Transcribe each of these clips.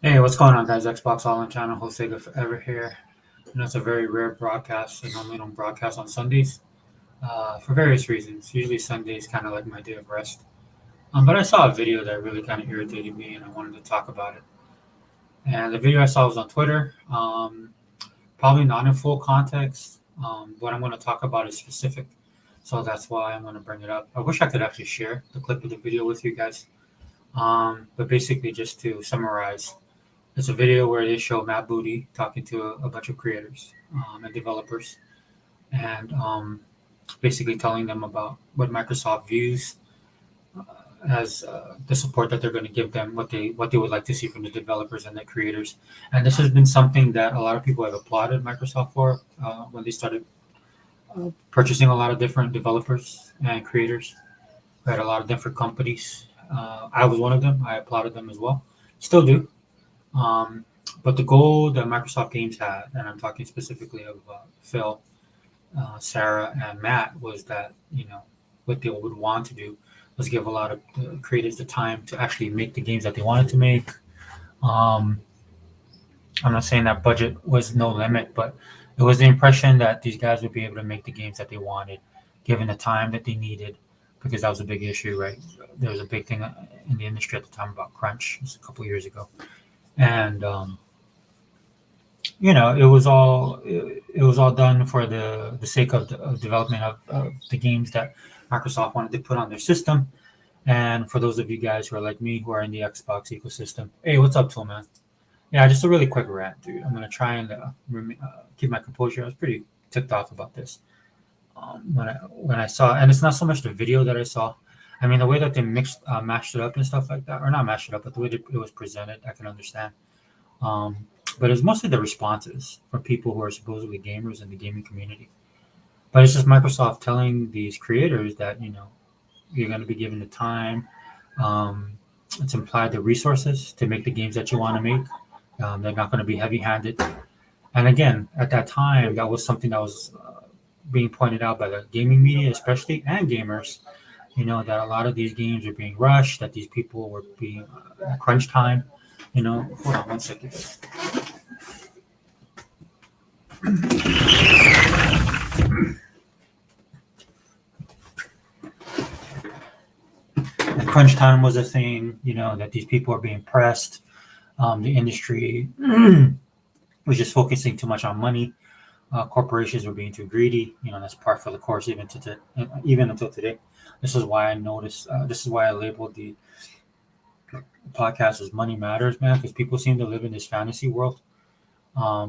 Hey, what's going on, guys? Xbox All In channel, Jose Forever here. It's a very rare broadcast. I normally don't broadcast on Sundays for various reasons. Usually, Sundays kind of like my day of rest. But I saw a video that really kind of irritated me, and I wanted to talk about it. And the video I saw was on Twitter. Probably not in full context. What I'm going to talk about is specific, so that's why I'm going to bring it up. I wish I could actually share the clip of the video with you guys. But basically, just to summarize. It's a video where they show Matt Booty talking to a bunch of creators and developers, and basically telling them about what Microsoft views as the support that they're going to give them, what they would like to see from the developers and the creators. And this has been something that a lot of people have applauded Microsoft for when they started purchasing a lot of different developers and creators. We had a lot of different companies. I was one of them. I applauded them as well. Still do. Um, but the goal that Microsoft Games had, and I'm talking specifically of Phil, Sarah, and Matt, was that what they would want to do was give a lot of creators the time to actually make the games that they wanted to make. Um, I'm not saying that budget was no limit, but it was the impression that these guys would be able to make the games that they wanted, given the time that they needed, because that was a big issue, right? There was a big thing in the industry at the time about crunch, just a couple of years ago, and it was all done for the sake of development of the games that Microsoft wanted to put on their system. And for those of you guys who are like me, who are in the Xbox ecosystem, hey, what's up, Tool Man? Yeah, just a really quick rant, dude. I'm gonna try and keep my composure. I was pretty ticked off about this when I saw, and it's not so much the video that I saw. I mean, the way that they mashed it up and stuff like that, or not mashed it up, but the way that it was presented, I can understand. But it's mostly the responses from people who are supposedly gamers in the gaming community. But it's just Microsoft telling these creators that you're going to be given the time. Um, it's implied the resources to make the games that you want to make. They're not going to be heavy-handed. And again, at that time, that was something that was being pointed out by the gaming media, especially, and gamers. That a lot of these games are being rushed. That these people were being crunch time. Hold on one second. And crunch time was a thing, that these people are being pressed. The industry was just focusing too much on money. Corporations were being too greedy. That's par for the course even until today. This is why I noticed. This is why I labeled the podcast as "Money Matters," man, because people seem to live in this fantasy world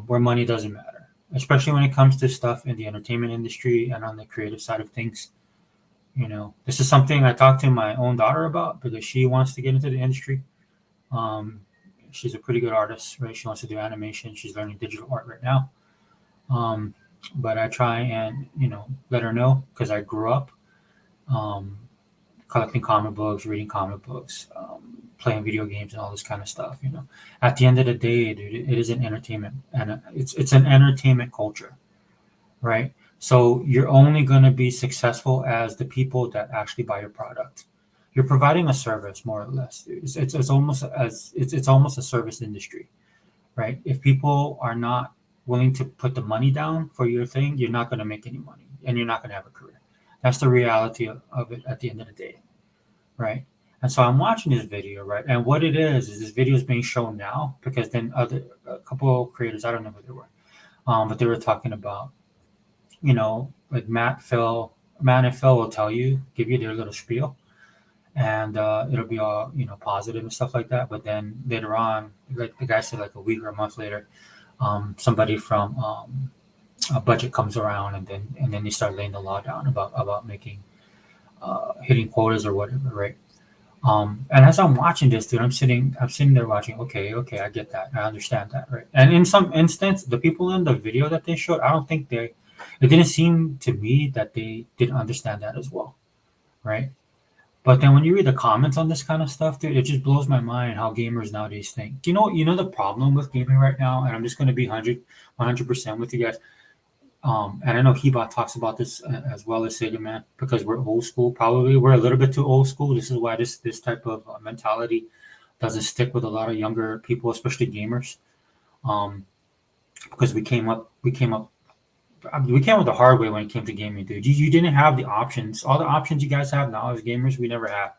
where money doesn't matter, especially when it comes to stuff in the entertainment industry and on the creative side of things. This is something I talked to my own daughter about because she wants to get into the industry. Um, she's a pretty good artist, right? She wants to do animation. She's learning digital art right now. Um, but I try and let her know because I grew up um, collecting comic books, reading comic books, playing video games, and all this kind of stuff. At the end of the day, dude, it is an entertainment, and it's an entertainment culture, right? So you're only going to be successful as the people that actually buy your product. You're providing a service, more or less, dude. It's almost as it's almost a service industry, right? If people are not willing to put the money down for your thing, you're not going to make any money, and you're not going to have a career. That's the reality of it at the end of the day, right? And so I'm watching this video, right? And what it is this video is being shown now because then a couple of creators, I don't know who they were, but they were talking about, like Matt and Phil will give you their little spiel, and it'll be all positive and stuff like that. But then later on, like the guy said, like a week or a month later, somebody from a budget comes around, and then they start laying the law down about making hitting quotas or whatever, right? And as I'm watching this, dude, I'm sitting there watching. Okay, I get that, I understand that, right? And in some instance, the people in the video that they showed, I don't think it didn't seem to me that they didn't understand that as well, right? But then when you read the comments on this kind of stuff, dude, it just blows my mind how gamers nowadays think. You know the problem with gaming right now, and I'm just going to be 100% with you guys. And I know Hebot talks about this as well as Sega Man because we're old school. Probably we're a little bit too old school. This is why this type of mentality doesn't stick with a lot of younger people, especially gamers. Um, because we came up the hard way when it came to gaming, dude. You didn't have the options. All the options you guys have now as gamers, we never had.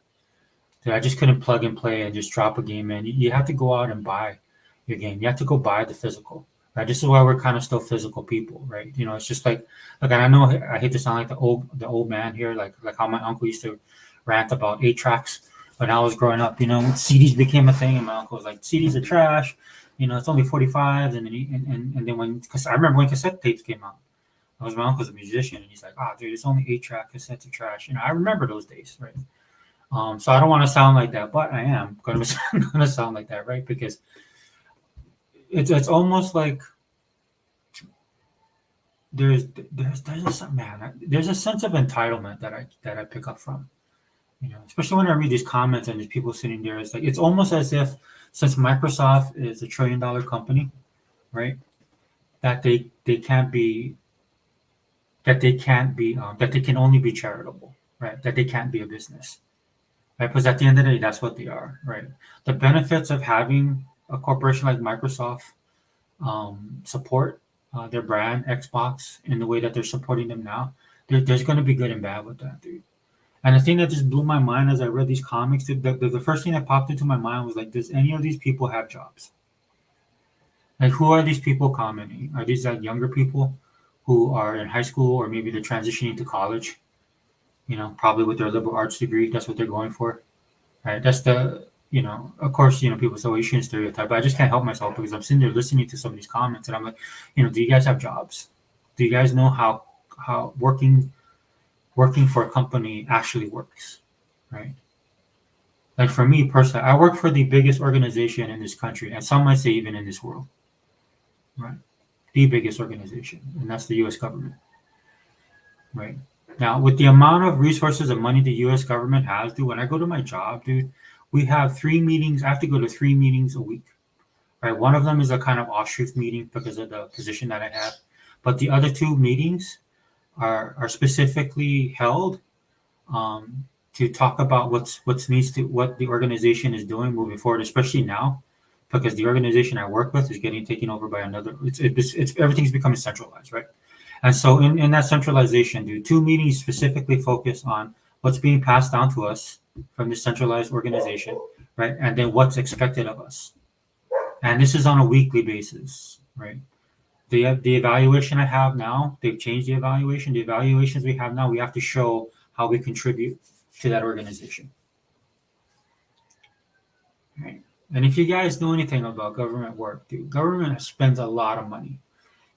Dude, I just couldn't plug and play and just drop a game in. You have to go out and buy your game. You have to go buy the physical. Right. This is why we're kind of still physical people, right? You know, it's just like, and I know I hate to sound like the old man here, like how my uncle used to rant about 8 tracks when I was growing up. You know, CDs became a thing, and my uncle was like, "CDs are trash." You know, it's only 45, and then and then because I remember when cassette tapes came out. I was My uncle's a musician, and he's like, "Ah, dude, it's only 8 track cassettes are trash." You know, I remember those days, right? So I don't want to sound like that, but I am going to going to sound like that, right? Because it's almost like there's a man there's a sense of entitlement that I pick up from, you know, especially when I read these comments and these people sitting there. It's like it's almost as if since Microsoft is a $1 trillion company, right? That they can't be that they can only be charitable, right? That they can't be a business, right? Because at the end of the day, that's what they are, right? The benefits of having a corporation like Microsoft support their brand Xbox in the way that they're supporting them now, there's going to be good and bad with that, dude. And the thing that just blew my mind as I read these comics, the first thing that popped into my mind was like, does any of these people have jobs? Like, who are these people commenting? Are these like younger people who are in high school, or maybe they're transitioning to college? You know, probably with their liberal arts degree, that's what they're going for, right? That's the of course, people say, well, you shouldn't stereotype, but I just can't help myself because I'm sitting there listening to some of these comments, and I'm like, do you guys have jobs? Do you guys know how working for a company actually works, right? Like for me personally, I work for the biggest organization in this country, and some might say even in this world, right? The biggest organization, and that's the U.S. government, right? Now, with the amount of resources and money the U.S. government has, dude, when I go to my job, dude, we have 3 meetings. I have to go to 3 meetings a week, right? One of them is a kind of offshoot meeting because of the position that I have, but the other 2 meetings are specifically held to talk about what the organization is doing moving forward, especially now, because the organization I work with is getting taken over by another. It's everything's becoming centralized, right? And so in that centralization, do 2 meetings specifically focus on what's being passed down to us from the centralized organization, right? And then what's expected of us. And this is on a weekly basis, right? The evaluation I have now, they've changed the evaluation. The evaluations we have now, we have to show how we contribute to that organization. Right? And if you guys know anything about government work, dude, government spends a lot of money.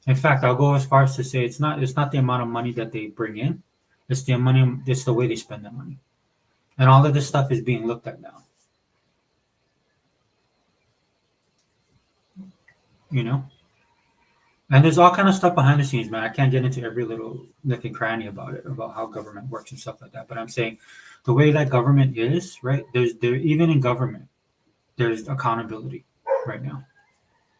In fact, I'll go as far as to say it's not the amount of money that they bring in, it's the way they spend the money. And all of this stuff is being looked at now. You know? And there's all kind of stuff behind the scenes, man. I can't get into every little nook and cranny about it, about how government works and stuff like that. But I'm saying the way that government is, right? Even in government, there's accountability right now.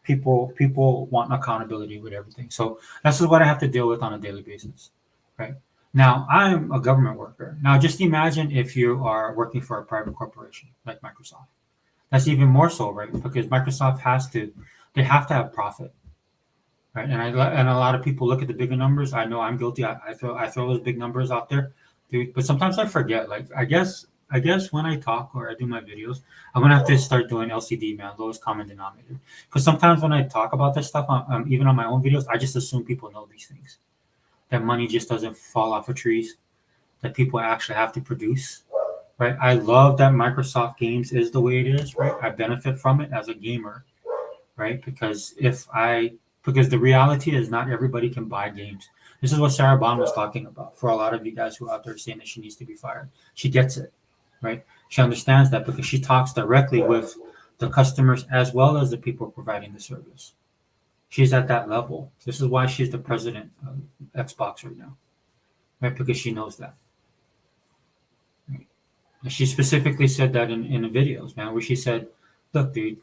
People want accountability with everything. So this is what I have to deal with on a daily basis, right? Now I'm a government worker. Now just imagine if you are working for a private corporation like Microsoft. That's even more so, right? Because Microsoft they have to have profit, right? And a lot of people look at the bigger numbers. I know I'm guilty. I throw those big numbers out there, dude. But sometimes I forget. Like I guess when I talk or I do my videos, I'm gonna have to start doing LCD, man, lowest common denominator. Because sometimes when I talk about this stuff, even on my own videos, I just assume people know these things. That money just doesn't fall off of trees. That people actually have to produce, right? I love that Microsoft Games is the way it is, right? I benefit from it as a gamer, right? Because the reality is not everybody can buy games. This is what Sarah Bond was talking about. For a lot of you guys who are out there saying that she needs to be fired, she gets it, right? She understands that because she talks directly with the customers as well as the people providing the service. She's at that level. This is why she's the president of Xbox right now, right? Because she knows that. Right? And she specifically said that in the videos, man, where she said, look, dude,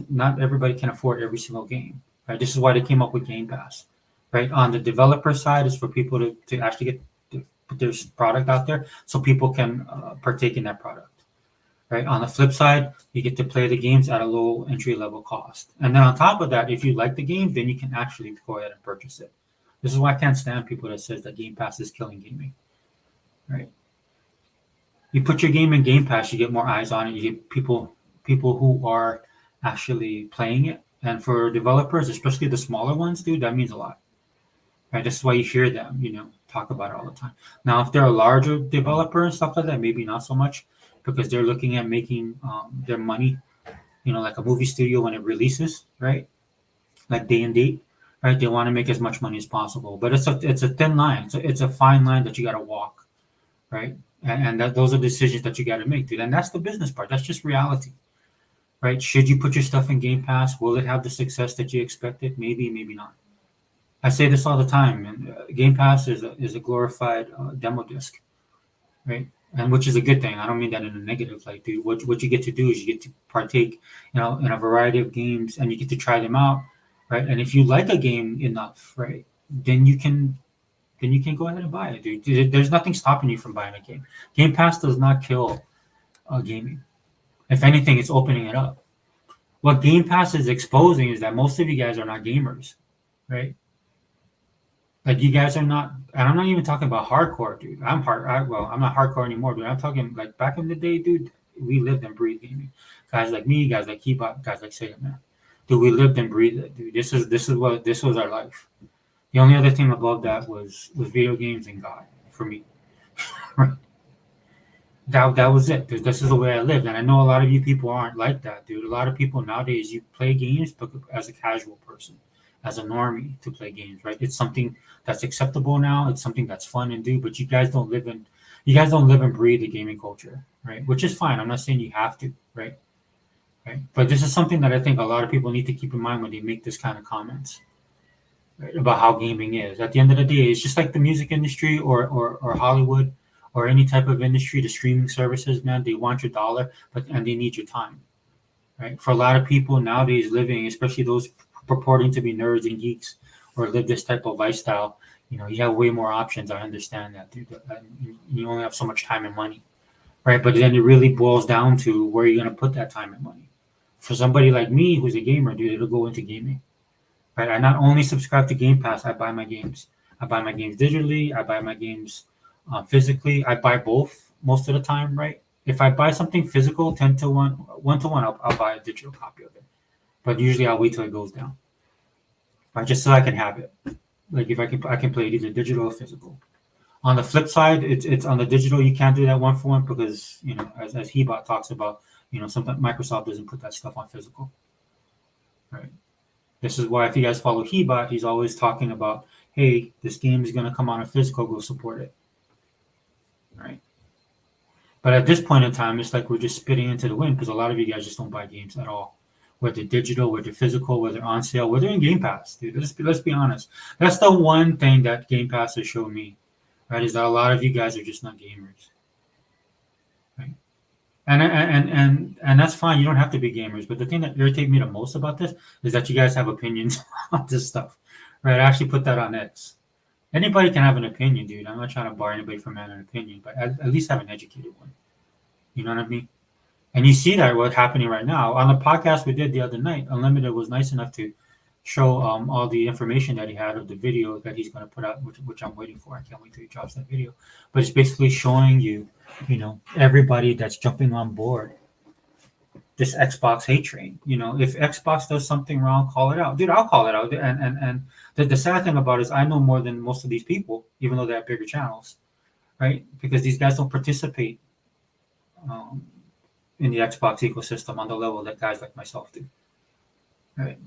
not everybody can afford every single game, right? This is why they came up with Game Pass, right? On the developer side is for people to actually put their product out there so people can partake in that product, right? On the flip side, you get to play the games at a low entry level cost. And then on top of that, if you like the game, then you can actually go ahead and purchase it. This is why I can't stand people that says that Game Pass is killing gaming, right? You put your game in Game Pass, you get more eyes on it. You get people who are actually playing it. And for developers, especially the smaller ones, dude, that means a lot. Right? That's why you hear them, talk about it all the time. Now, if they're a larger developer and stuff like that, maybe not so much because they're looking at making their money, like a movie studio when it releases, right? Like day and date, right? They want to make as much money as possible, but it's a thin line. It's a fine line that you got to walk, right? And that those are decisions that you got to make, dude. And that's the business part. That's just reality, right? Should you put your stuff in Game Pass? Will it have the success that you expected? Maybe, maybe not. I say this all the time, and Game Pass is a glorified demo disc, right? And which is a good thing. I don't mean that in a negative light, dude. What you get to do is you get to partake, in a variety of games, and you get to try them out, right? And if you like a game enough, right, then you can go ahead and buy it, dude. There's nothing stopping you from buying a game. Game Pass does not kill gaming. If anything, it's opening it up. What Game Pass is exposing is that most of you guys are not gamers, right? Like you guys are not, and I'm not even talking about hardcore, dude. I'm not hardcore anymore, dude. I'm talking like back in the day, dude. We lived and breathed gaming. Guys like me, guys like Keybot, guys like Sega, man. Dude, we lived and breathed it, dude. This was our life. The only other thing above that was video games and God for me. That was it, dude. This is the way I lived, and I know a lot of you people aren't like that, dude. A lot of people nowadays, you play games as a casual person, as a normie to play games, right? It's something that's acceptable now. It's something that's fun and do, but you guys don't live and breathe the gaming culture, right? Which is fine. I'm not saying you have to, right? Right. But this is something that I think a lot of people need to keep in mind when they make this kind of comments, right, about how gaming is. At the end of the day, it's just like the music industry or Hollywood or any type of industry, the streaming services, man, they want your dollar, and they need your time, right? For a lot of people nowadays living, especially those purporting to be nerds and geeks or live this type of lifestyle, you have way more options. I understand that, dude. You only have so much time and money, right? But then it really boils down to where you're going to put that time and money. For somebody like me who's a gamer, dude, it'll go into gaming, right? I not only subscribe to Game Pass, I buy my games. I buy my games digitally. I buy my games physically. I buy both most of the time, right? If I buy something physical, 10 to 1, 1 to 1, I'll buy a digital copy of it. But usually I'll wait till it goes down, right? Just so I can have it. Like if I can play it either digital or physical. On the flip side, it's on the digital. You can't do that 1-for-1 because as Hebot talks about, sometimes Microsoft doesn't put that stuff on physical, right? This is why if you guys follow Hebot, he's always talking about, hey, this game is going to come on a physical, go support it, right? But at this point in time, it's like we're just spitting into the wind because a lot of you guys just don't buy games at all, whether digital, whether physical, whether on sale, whether in Game Pass, dude. Let's be honest. That's the one thing that Game Pass has shown me, right? Is that a lot of you guys are just not gamers, right? And that's fine. You don't have to be gamers. But the thing that irritates me the most about this is that you guys have opinions on this stuff, right? I actually put that on X. Anybody can have an opinion, dude. I'm not trying to bar anybody from having an opinion, but at least have an educated one. You know what I mean? And you see that what's happening right now on the podcast we did the other night. Unlimited was nice enough to show all the information that he had of the video that he's going to put out, which I'm waiting for. I can't wait till he drops that video. But it's basically showing you, everybody that's jumping on board this Xbox hate train. If Xbox does something wrong, call it out, dude. I'll call it out. And the sad thing about it is I know more than most of these people, even though they have bigger channels, right? Because these guys don't participate in the Xbox ecosystem on the level that guys like myself do, right?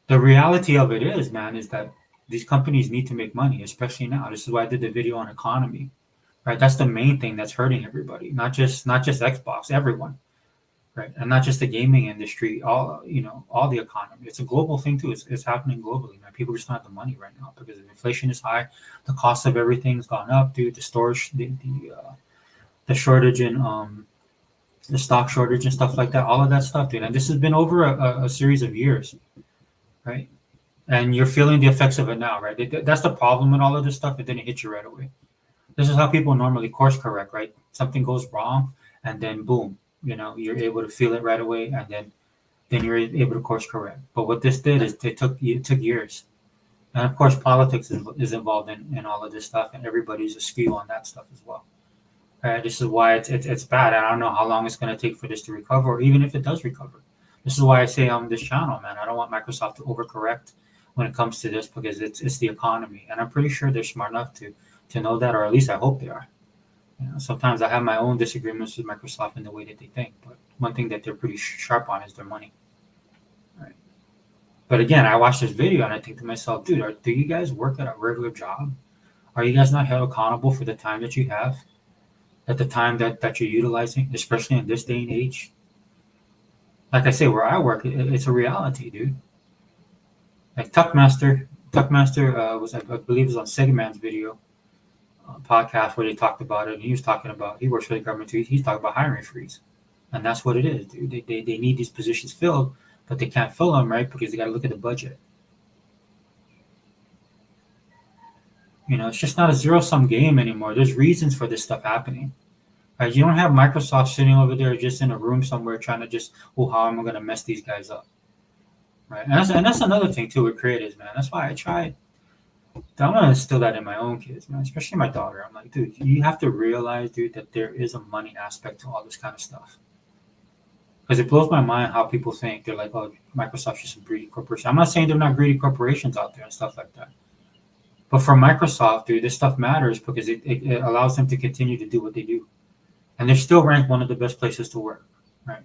The reality of it is, man, is that these companies need to make money, especially now. This is why I did the video on economy, right? That's the main thing that's hurting everybody, not just Xbox, everyone, right? And not just the gaming industry, all the economy. It's a global thing too. It's happening globally, man. People just don't have the money right now because inflation is high, the cost of everything's gone up, dude. The storage, the shortage in the stock shortage and stuff like that, all of that stuff, dude. And this has been over a series of years, right? And you're feeling the effects of it now, right? That's the problem with all of this stuff. It didn't hit you right away. This is how people normally course correct, right? Something goes wrong, and then boom, you're able to feel it right away, and then you're able to course correct. But what this did is it took years, and of course politics is involved in all of this stuff, and everybody's askew on that stuff as well. This is why it's bad. I don't know how long it's going to take for this to recover, or even if it does recover. This is why I say on this channel, man, I don't want Microsoft to overcorrect when it comes to this, because it's the economy, and I'm pretty sure they're smart enough to know that, or at least I hope they are. Sometimes I have my own disagreements with Microsoft in the way that they think, but one thing that they're pretty sharp on is their money. Right. But again, I watch this video and I think to myself, dude, do you guys work at a regular job? Are you guys not held accountable for the time that you have, at the time that you're utilizing, especially in this day and age? Like I say, where I work, it's a reality, dude. Like Tuckmaster was, I believe, was on Segman's video podcast where they talked about it. And he was talking about, he works for the government too. He's talking about hiring freeze, and that's what it is, dude. They need these positions filled, but they can't fill them, right? Because they got to look at the budget. It's just not a zero-sum game anymore. There's reasons for this stuff happening. Right? You don't have Microsoft sitting over there just in a room somewhere trying to just, how am I going to mess these guys up? Right? And that's another thing too with creatives, man. That's why I tried. I'm going to instill that in my own kids, man, especially my daughter. I'm like, dude, you have to realize, dude, that there is a money aspect to all this kind of stuff. Because it blows my mind how people think. They're like, oh, Microsoft's just a greedy corporation. I'm not saying they're not greedy corporations out there and stuff like that. But for Microsoft, dude, this stuff matters because it allows them to continue to do what they do. And they're still ranked one of the best places to work, right?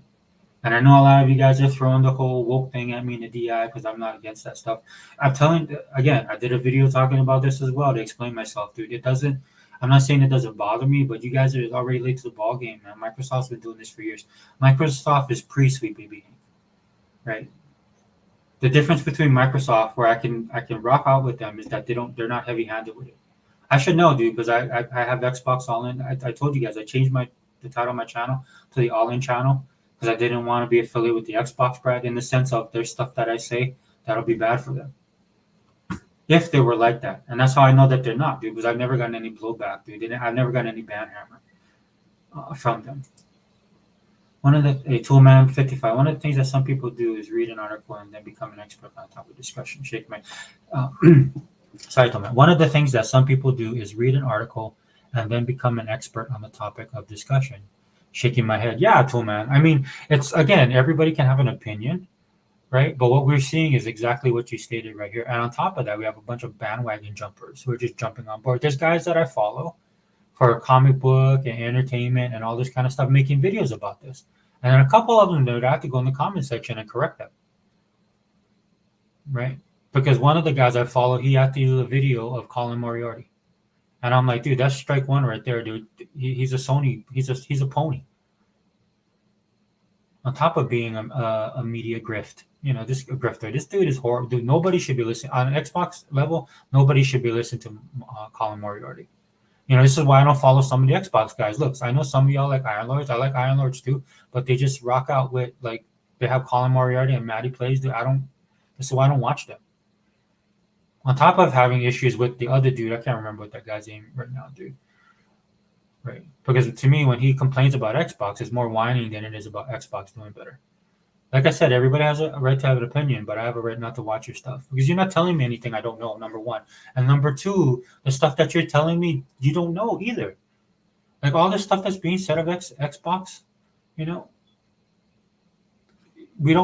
And I know a lot of you guys are throwing the whole woke thing at me in the DI because I'm not against that stuff. I'm telling, again, I did a video talking about this as well to explain myself, dude. I'm not saying it doesn't bother me, but you guys are already late to the ball game, man. Microsoft's been doing this for years. Microsoft is pre-Sweepy Bee, right? The difference between Microsoft, where I can rock out with them, is that they're not heavy-handed with it. I should know, dude, because I have Xbox All In. I told you guys I changed the title of my channel to the All In channel because I didn't want to be affiliated with the Xbox brand in the sense of there's stuff that I say that'll be bad for them. If they were like that. And that's how I know that they're not, dude, because I've never gotten any blowback, dude. I've never gotten any ban hammer from them. Toolman 55. One of the things that some people do is read an article and then become an expert on top of discussion. Shake my sorry, Toolman. One of the things that some people do is read an article and then become an expert on the topic of discussion. Shaking my head. Yeah, Toolman. I mean, it's, again, everybody can have an opinion, right? But what we're seeing is exactly what you stated right here. And on top of that, we have a bunch of bandwagon jumpers who are just jumping on board. There's guys that I follow for comic book and entertainment and all this kind of stuff, making videos about this. And then a couple of them, they would have to go in the comment section and correct them, right? Because one of the guys I follow, he had to do a video of Colin Moriarty. And I'm like, dude, that's strike one right there, dude. He's a Sony. He's a pony. On top of being a media grift, this grifter. This dude is horrible. Dude, nobody should be listening on an Xbox level. Nobody should be listening to Colin Moriarty. This is why I don't follow some of the Xbox guys. Look, I know some of y'all like Iron Lords. I like Iron Lords too, but they just rock out with, like, they have Colin Moriarty and Maddie Plays. Dude, this is why I don't watch them. On top of having issues with the other dude, I can't remember what that guy's name right now, dude. Right. Because to me, when he complains about Xbox, it's more whining than it is about Xbox doing better. Like I said, everybody has a right to have an opinion, but I have a right not to watch your stuff because you're not telling me anything I don't know, number one. And number two, the stuff that you're telling me, you don't know either. Like all this stuff that's being said of Xbox, we don't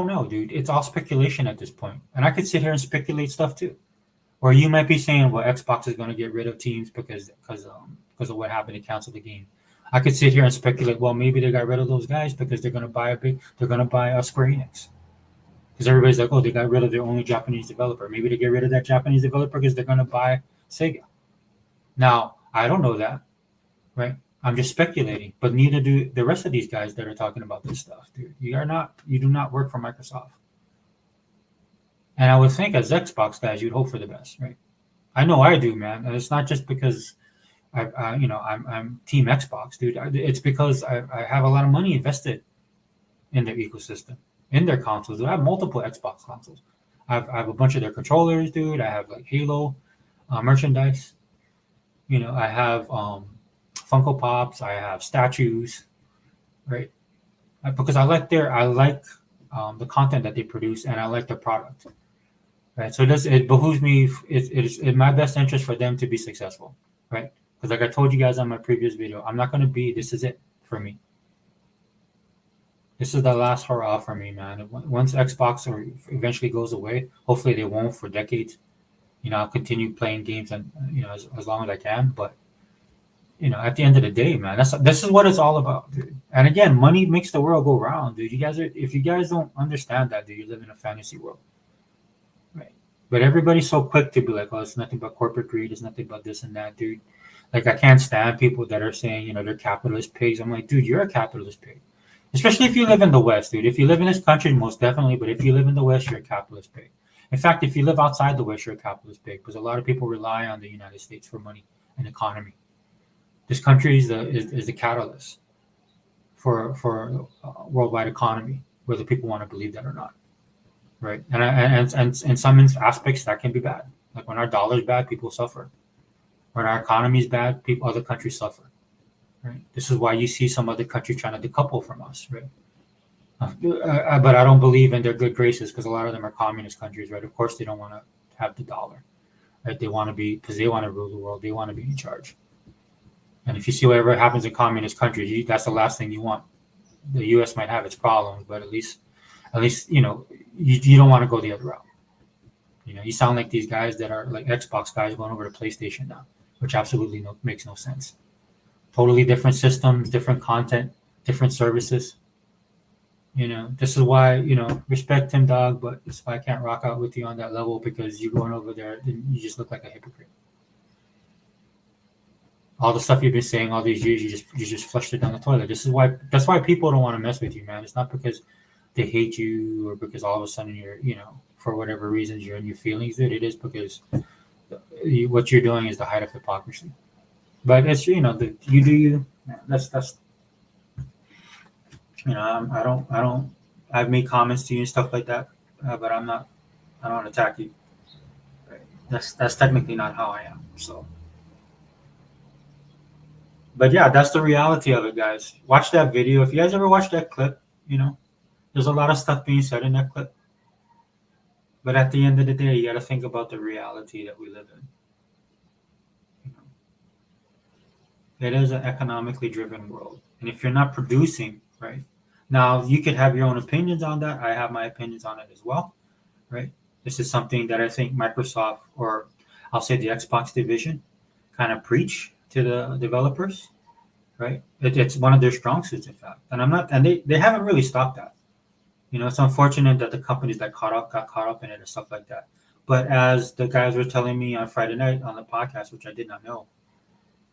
know, dude. It's all speculation at this point. And I could sit here and speculate stuff too. Or you might be saying, well, Xbox is going to get rid of teams because of what happened to cancel the game. I could sit here and speculate, well, maybe they got rid of those guys because they're going to buy Square Enix. Because everybody's like, oh, they got rid of their only Japanese developer. Maybe they get rid of that Japanese developer because they're going to buy Sega. Now, I don't know that, right? I'm just speculating, but neither do the rest of these guys that are talking about this stuff, dude. You do not work for Microsoft. And I would think as Xbox guys, you'd hope for the best, right? I know I do, man. And it's not just because I'm Team Xbox, dude. It's because I have a lot of money invested in their ecosystem, in their consoles. I have multiple Xbox consoles. I have a bunch of their controllers, dude. I have like Halo merchandise. I have Funko Pops. I have statues. right? Because I like the content that they produce, and I like the product, right? So it behooves me. It is in my best interest for them to be successful, right? Because like I told you guys on my previous video, I'm not going to be. This is it for me. This is the last hurrah for me, man. Once Xbox or eventually goes away, hopefully they won't for decades. I'll continue playing games and as long as I can. But at the end of the day, man, this is what it's all about, dude. And again, money makes the world go round, dude. If you guys don't understand that, dude, you live in a fantasy world, right? But everybody's so quick to be like, oh, it's nothing but corporate greed. It's nothing but this and that, dude. Like I can't stand people that are saying, they're capitalist pigs. I'm like, dude, you're a capitalist pig. Especially if you live in the West, dude. If you live in this country, most definitely. But if you live in the West, you're a capitalist pig. In fact, if you live outside the West, you're a capitalist pig because a lot of people rely on the United States for money and economy. This country is the catalyst for worldwide economy, whether people want to believe that or not, right? And in some aspects that can be bad. Like when our dollar is bad, people suffer. When our economy is bad, other countries suffer. Right? This is why you see some other countries trying to decouple from us, right? But I don't believe in their good graces because a lot of them are communist countries, right? Of course, they don't want to have the dollar, right? They want to be because they want to rule the world. They want to be in charge. And if you see whatever happens in communist countries, that's the last thing you want. The U.S. might have its problems, but at least you don't want to go the other route. You sound like these guys that are like Xbox guys going over to PlayStation now, which absolutely makes no sense. Totally different systems, different content, different services. This is why, respect him, dog, but it's why I can't rock out with you on that level because you're going over there and you just look like a hypocrite. All the stuff you've been saying all these years, you just flushed it down the toilet. That's why people don't want to mess with you, man. It's not because they hate you or because all of a sudden you're, for whatever reasons you're in your feelings, dude. It is because what you're doing is the height of hypocrisy. But it's you do you. That's I don't. I've made comments to you and stuff like that, but I'm not. I don't attack you. Right? That's technically not how I am. So, but yeah, that's the reality of it, guys. Watch that video. If you guys ever watch that clip, there's a lot of stuff being said in that clip. But at the end of the day, you got to think about the reality that we live in. It is an economically driven world. And if you're not producing, right? Now, you could have your own opinions on that. I have my opinions on it as well, right? This is something that I think Microsoft, or I'll say the Xbox division, kind of preach to the developers, right? It's one of their strong suits, in fact. And they haven't really stopped that. It's unfortunate that the companies that got caught up in it and stuff like that. But as the guys were telling me on Friday night on the podcast, which I did not know,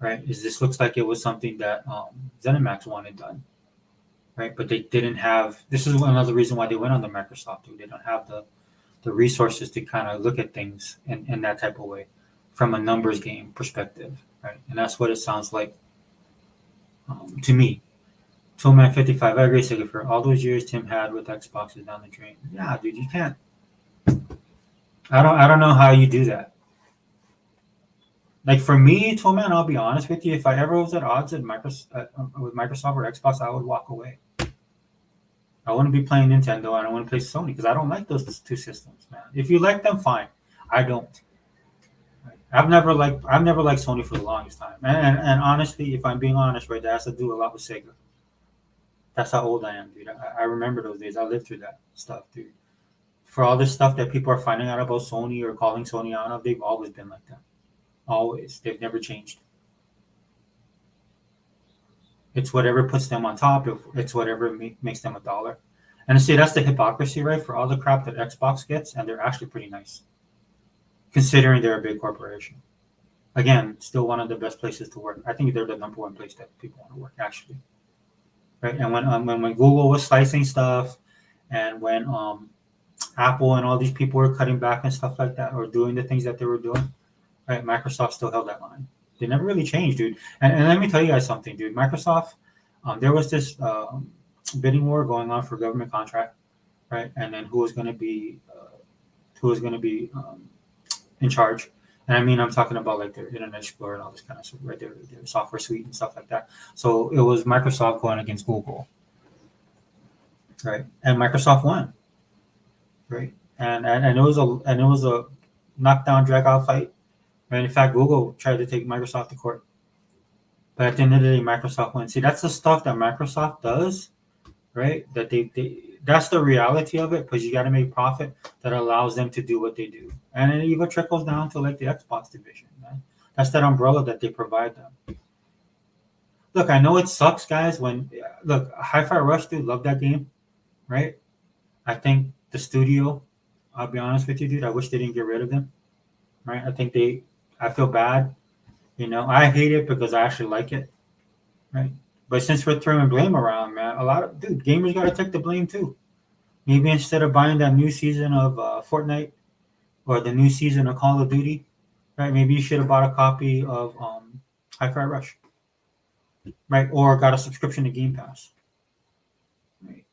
right, this looks like it was something that ZeniMax wanted done, right? But they didn't have. This is another reason why they went on the Microsoft too. They don't have the resources to kind of look at things in that type of way, from a numbers game perspective, right? And that's what it sounds like to me. Toolman 55, I agree, for all those years Tim had with Xbox is down the drain. Yeah, dude, you can't. I don't know how you do that. Like for me, Toolman, I'll be honest with you. If I ever was at odds with Microsoft or Xbox, I would walk away. I wouldn't be playing Nintendo. I don't want to play Sony because I don't like those two systems, man. If you like them, fine. I don't. I've never liked Sony for the longest time. And honestly, if I'm being honest, right, that has to do a lot with Sega. That's how old I am, dude. I remember those days. I lived through that stuff, dude. For all this stuff that people are finding out about Sony or calling Sony out of, they've always been like that. Always. They've never changed. It's whatever puts them on top. It's whatever makes them $1. And see, that's the hypocrisy, right? For all the crap that Xbox gets, and they're actually pretty nice, considering they're a big corporation. Again, still one of the best places to work. I think they're the number one place that people want to work, actually. Right? And when Google was slicing stuff, and when Apple and all these people were cutting back and stuff like that, or doing the things that they were doing, right? Microsoft still held that line. They never really changed, dude. And let me tell you guys something, dude. Microsoft, there was this bidding war going on for government contract, right? And then who was going to be in charge? And I mean, I'm talking about like their Internet Explorer and all this kind of stuff, right? Their software suite and stuff like that. So it was Microsoft going against Google, right? And Microsoft won, right? And it was a knockdown, drag out fight. And in fact, Google tried to take Microsoft to court, but at the end of the day, Microsoft won. See, that's the stuff that Microsoft does, right? That they that's the reality of it, because you got to make profit that allows them to do what they do, and it even trickles down to like the Xbox division. Right? That's that umbrella that they provide them. Look, I know it sucks, guys. When look, Hi-Fi Rush, dude, love that game, right? I think the studio. I'll be honest with you, dude. I wish they didn't get rid of them, right? I think they. I feel bad. You know, I hate it because I actually like it, right? But since we're throwing blame around, man, a lot of dude gamers got to take the blame too. Maybe instead of buying that new season of Fortnite or the new season of Call of Duty, right? Maybe you should have bought a copy of Hi-Fi Rush, right? Or got a subscription to Game Pass. Right?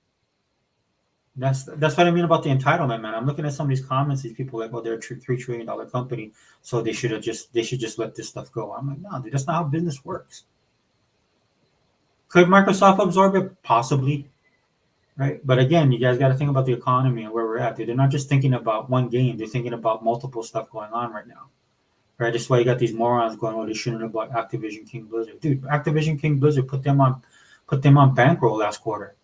That's what I mean about the entitlement, man. I'm looking at some of these comments. These people like, "Oh, they're a $3 trillion company, so they should just let this stuff go." I'm like, no, dude, that's not how business works. Could Microsoft absorb it? Possibly, right? But again, you guys got to think about the economy and where we're at. Dude. They're not just thinking about one game; they're thinking about multiple stuff going on right now. Right, that's why you got these morons going, "Oh, they shouldn't have bought Activision King Blizzard." Dude, Activision King Blizzard put them on bankroll last quarter,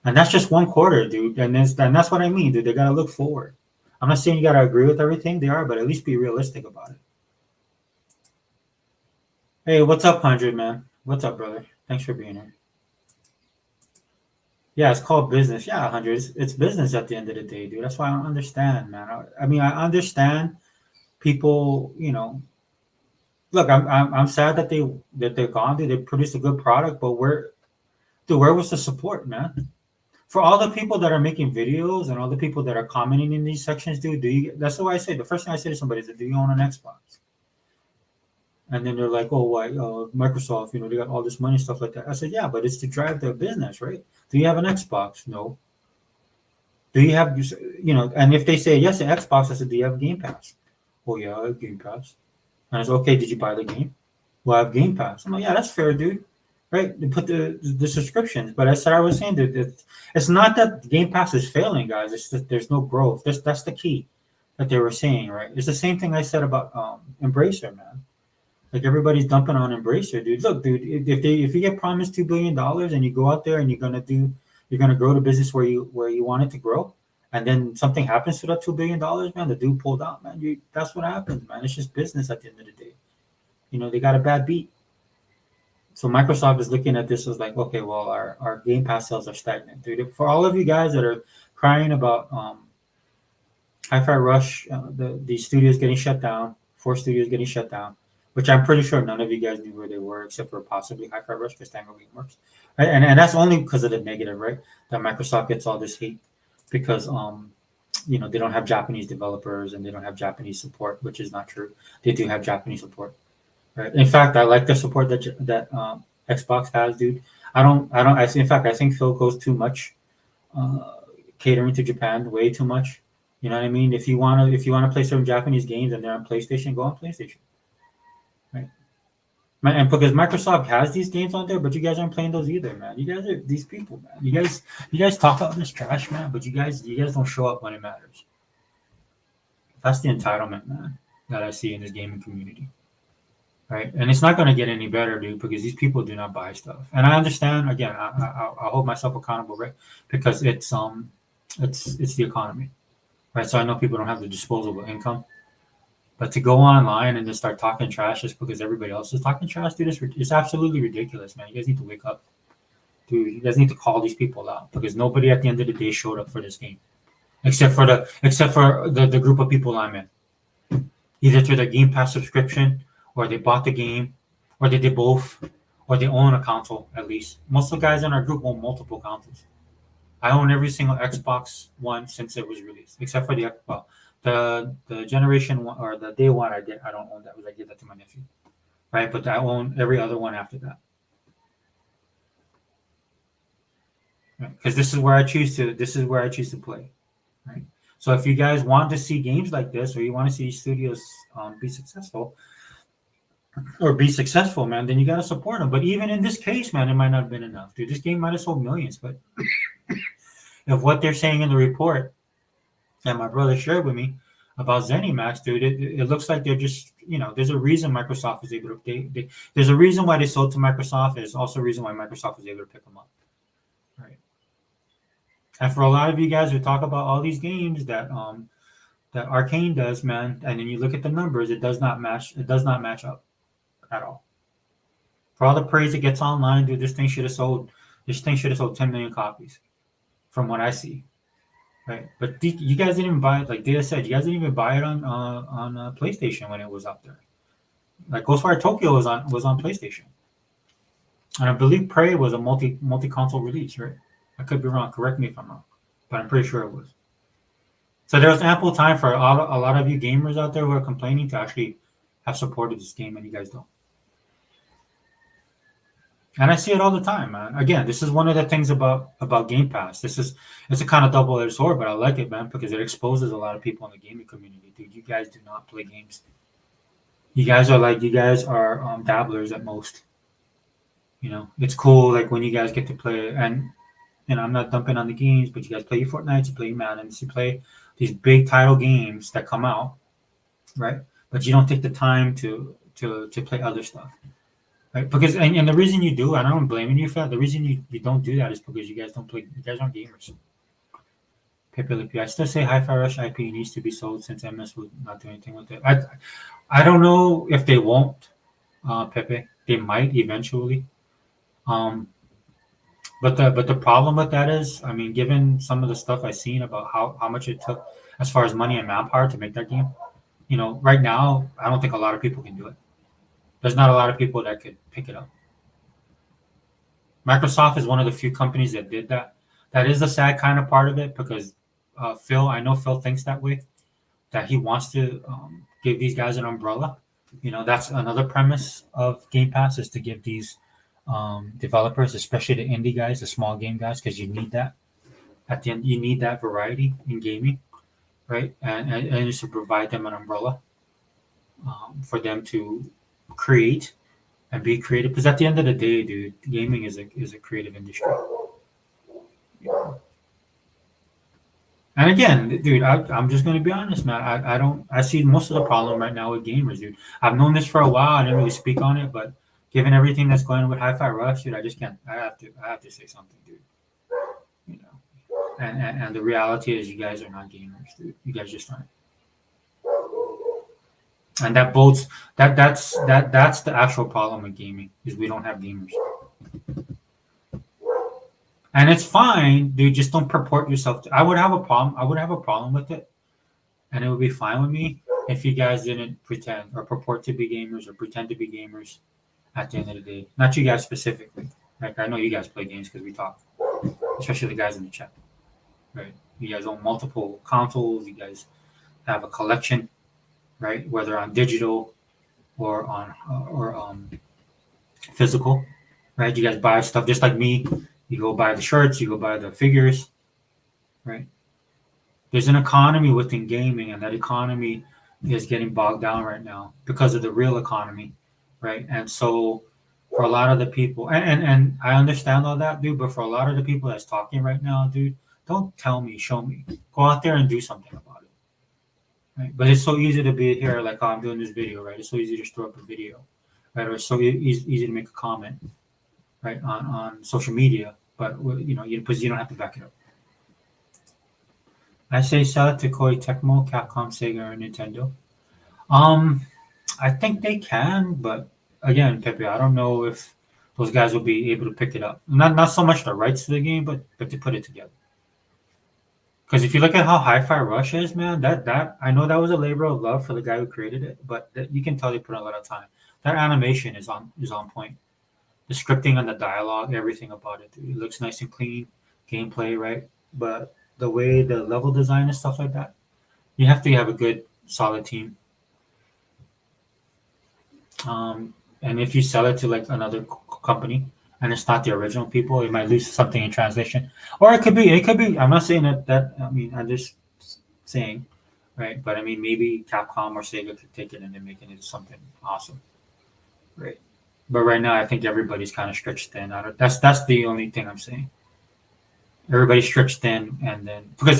and that's just one quarter, dude. And that's what I mean, dude. They gotta look forward. I'm not saying you gotta agree with everything they are, but at least be realistic about it. Hey, what's up, 100 man? What's up, brother? Thanks for being here. Yeah, it's called business. Yeah, 100. It's business at the end of the day, dude. That's why I don't understand, man. I mean, I understand people, you know, look, I'm sad that they're gone. Dude, they produced a good product, but where was the support, man? For all the people that are making videos and all the people that are commenting in these sections, dude, do you? That's why I say the first thing I say to somebody is, "Do you own an Xbox?" And then they're like, "Oh, why? Microsoft, you know, they got all this money, stuff like that." I said, "Yeah, but it's to drive their business, right? Do you have an Xbox? No. Do you have, you know?" And if they say yes, an Xbox, I said, "Do you have Game Pass?" "Oh yeah, I have Game Pass." And I said, "Okay, did you buy the game?" "Well, I have Game Pass." I'm like, "Yeah, that's fair, dude." Right? They put the subscriptions, but as I was saying, dude, it's not that Game Pass is failing, guys. It's that there's no growth. That's the key that they were saying, right? It's the same thing I said about Embracer, man. Like everybody's dumping on Embracer, dude. Look, dude, if you get promised $2 billion and you go out there and you're gonna grow the business where you want it to grow, and then something happens to that $2 billion, man, the dude pulled out, man. That's what happens, man. It's just business at the end of the day. You know, they got a bad beat. So Microsoft is looking at this as like, okay, well, our Game Pass sales are stagnant, dude. For all of you guys that are crying about Hi-Fi Rush, the studios getting shut down, 4 studios getting shut down, which I'm pretty sure none of you guys knew where they were except for possibly Hi-Fi Rush because Tango Gameworks, right? And that's only because of the negative, right? That Microsoft gets all this hate because you know, they don't have Japanese developers and they don't have Japanese support, which is not true. They do have Japanese support. Right. In fact, I like the support that Xbox has, dude. I don't. In fact, I think Phil goes too much, uh, catering to Japan, way too much. You know what I mean? If you wanna play certain Japanese games and they're on PlayStation, go on PlayStation, right? And because Microsoft has these games on there, but you guys aren't playing those either, man. You guys are these people, man. You guys talk all this trash, man, but you guys don't show up when it matters. That's the entitlement, man, that I see in this gaming community. Right, and it's not going to get any better, dude, because these people do not buy stuff. And I understand. Again, I hold myself accountable, right? Because it's the economy, right? So I know people don't have the disposable income, but to go online and just start talking trash just because everybody else is talking trash, dude, it's absolutely ridiculous, man. You guys need to wake up, dude. You guys need to call these people out because nobody at the end of the day showed up for this game, except for the group of people I'm in, either through the Game Pass subscription or they bought the game, or they did both, or they own a console at least. Most of the guys in our group own multiple consoles. I own every single Xbox One since it was released, except for the generation one or the day one. I don't own that because I gave that to my nephew, right? But I own every other one after that, because this is where I choose to play, right? So if you guys want to see games like this, or you want to see studios be successful, man, then you got to support them. But even in this case, man, it might not have been enough, dude. This game might have sold millions, but if what they're saying in the report that my brother shared with me about ZeniMax, dude, it looks like they're just, there's a reason Microsoft is able to, there's a reason why they sold to Microsoft. There's also a reason why Microsoft was able to pick them up, right? And for a lot of you guys who talk about all these games that Arcane does, man, and then you look at the numbers, it does not match. It does not match up at all. For all the praise it gets online, dude, this thing should have sold. This thing should have sold 10 million copies, from what I see. Right, but you guys didn't even buy it. Like Data said, you guys didn't even buy it on PlayStation when it was out there. Like Ghostwire Tokyo was on PlayStation, and I believe Prey was a multi console release. Right, I could be wrong. Correct me if I'm wrong, but I'm pretty sure it was. So there was ample time for a lot of you gamers out there who are complaining to actually have supported this game, and you guys don't. And I see it all the time, man. Again, this is one of the things about Game Pass. It's a kind of double-edged sword, but I like it, man, because it exposes a lot of people in the gaming community. Dude, you guys do not play games. You guys are dabblers at most. It's cool like when you guys get to play, and I'm not dumping on the games, but you guys play your Fortnite, you play your Madden, you play these big title games that come out, right? But you don't take the time to play other stuff. Right, because and the reason you do, and I don't blame you for that. The reason you don't do that is because you guys don't play. You guys aren't gamers. Pepe Lippy, I still say Hi-Fi Rush IP needs to be sold since MS would not do anything with it. I don't know if they won't, Pepe. They might eventually. But the problem with that is, I mean, given some of the stuff I've seen about how much it took as far as money and manpower to make that game, right now I don't think a lot of people can do it. There's not a lot of people that could pick it up. Microsoft is one of the few companies that did that. That is the sad kind of part of it because I know Phil thinks that way, that he wants to give these guys an umbrella. That's another premise of Game Pass is to give these developers, especially the indie guys, the small game guys, because you need that. At the end, you need that variety in gaming, right? And just to provide them an umbrella for them to create and be creative. Because at the end of the day, dude, gaming is a creative industry. And again, dude, I'm just gonna be honest, man. I see most of the problem right now with gamers, dude. I've known this for a while. I didn't really speak on it, but given everything that's going on with Hi-Fi Rush, dude, I just can't. I have to say something, dude. And the reality is, you guys are not gamers, dude. You guys just aren't. And that's the actual problem with gaming is we don't have gamers. And it's fine, dude. Just don't purport yourself. I would have a problem. I would have a problem with it, and it would be fine with me if you guys didn't pretend or purport to be gamers or pretend to be gamers. At the end of the day, not you guys specifically. Like I know you guys play games because we talk, especially the guys in the chat. Right? You guys own multiple consoles. You guys have a collection, right? Whether on digital or on physical, right? You guys buy stuff just like me. You go buy the shirts, you go buy the figures, right? There's an economy within gaming, and that economy is getting bogged down right now because of the real economy, right? And so for a lot of the people, and I understand all that, dude, but for a lot of the people that's talking right now, dude, don't tell me, show me. Go out there and do something about it. Right? But it's so easy to be here, like, oh, I'm doing this video, right? It's so easy to just throw up a video, right? Or it's so easy to make a comment, right, on social media, but because you don't have to back it up. I say sell it to Koei Tecmo, Capcom, Sega, or Nintendo. I think they can, but again, Pepe, I don't know if those guys will be able to pick it up. Not so much the rights to the game, but to put it together. Because if you look at how Hi-Fi Rush is, man, that I know that was a labor of love for the guy who created it, but you can tell they put a lot of time. That animation is on point. The scripting and the dialogue, everything about it, it looks nice and clean. Gameplay, right? But the way the level design and stuff like that, you have to have a good, solid team. And if you sell it to like another company and it's not the original people, it might lose something in translation. Or it could be. I'm not saying that. I mean, I'm just saying, right? But I mean, maybe Capcom or Sega could take it and then make it into something awesome, right? But right now, I think everybody's kind of stretched thin. That's the only thing I'm saying. Everybody's stretched thin, and then because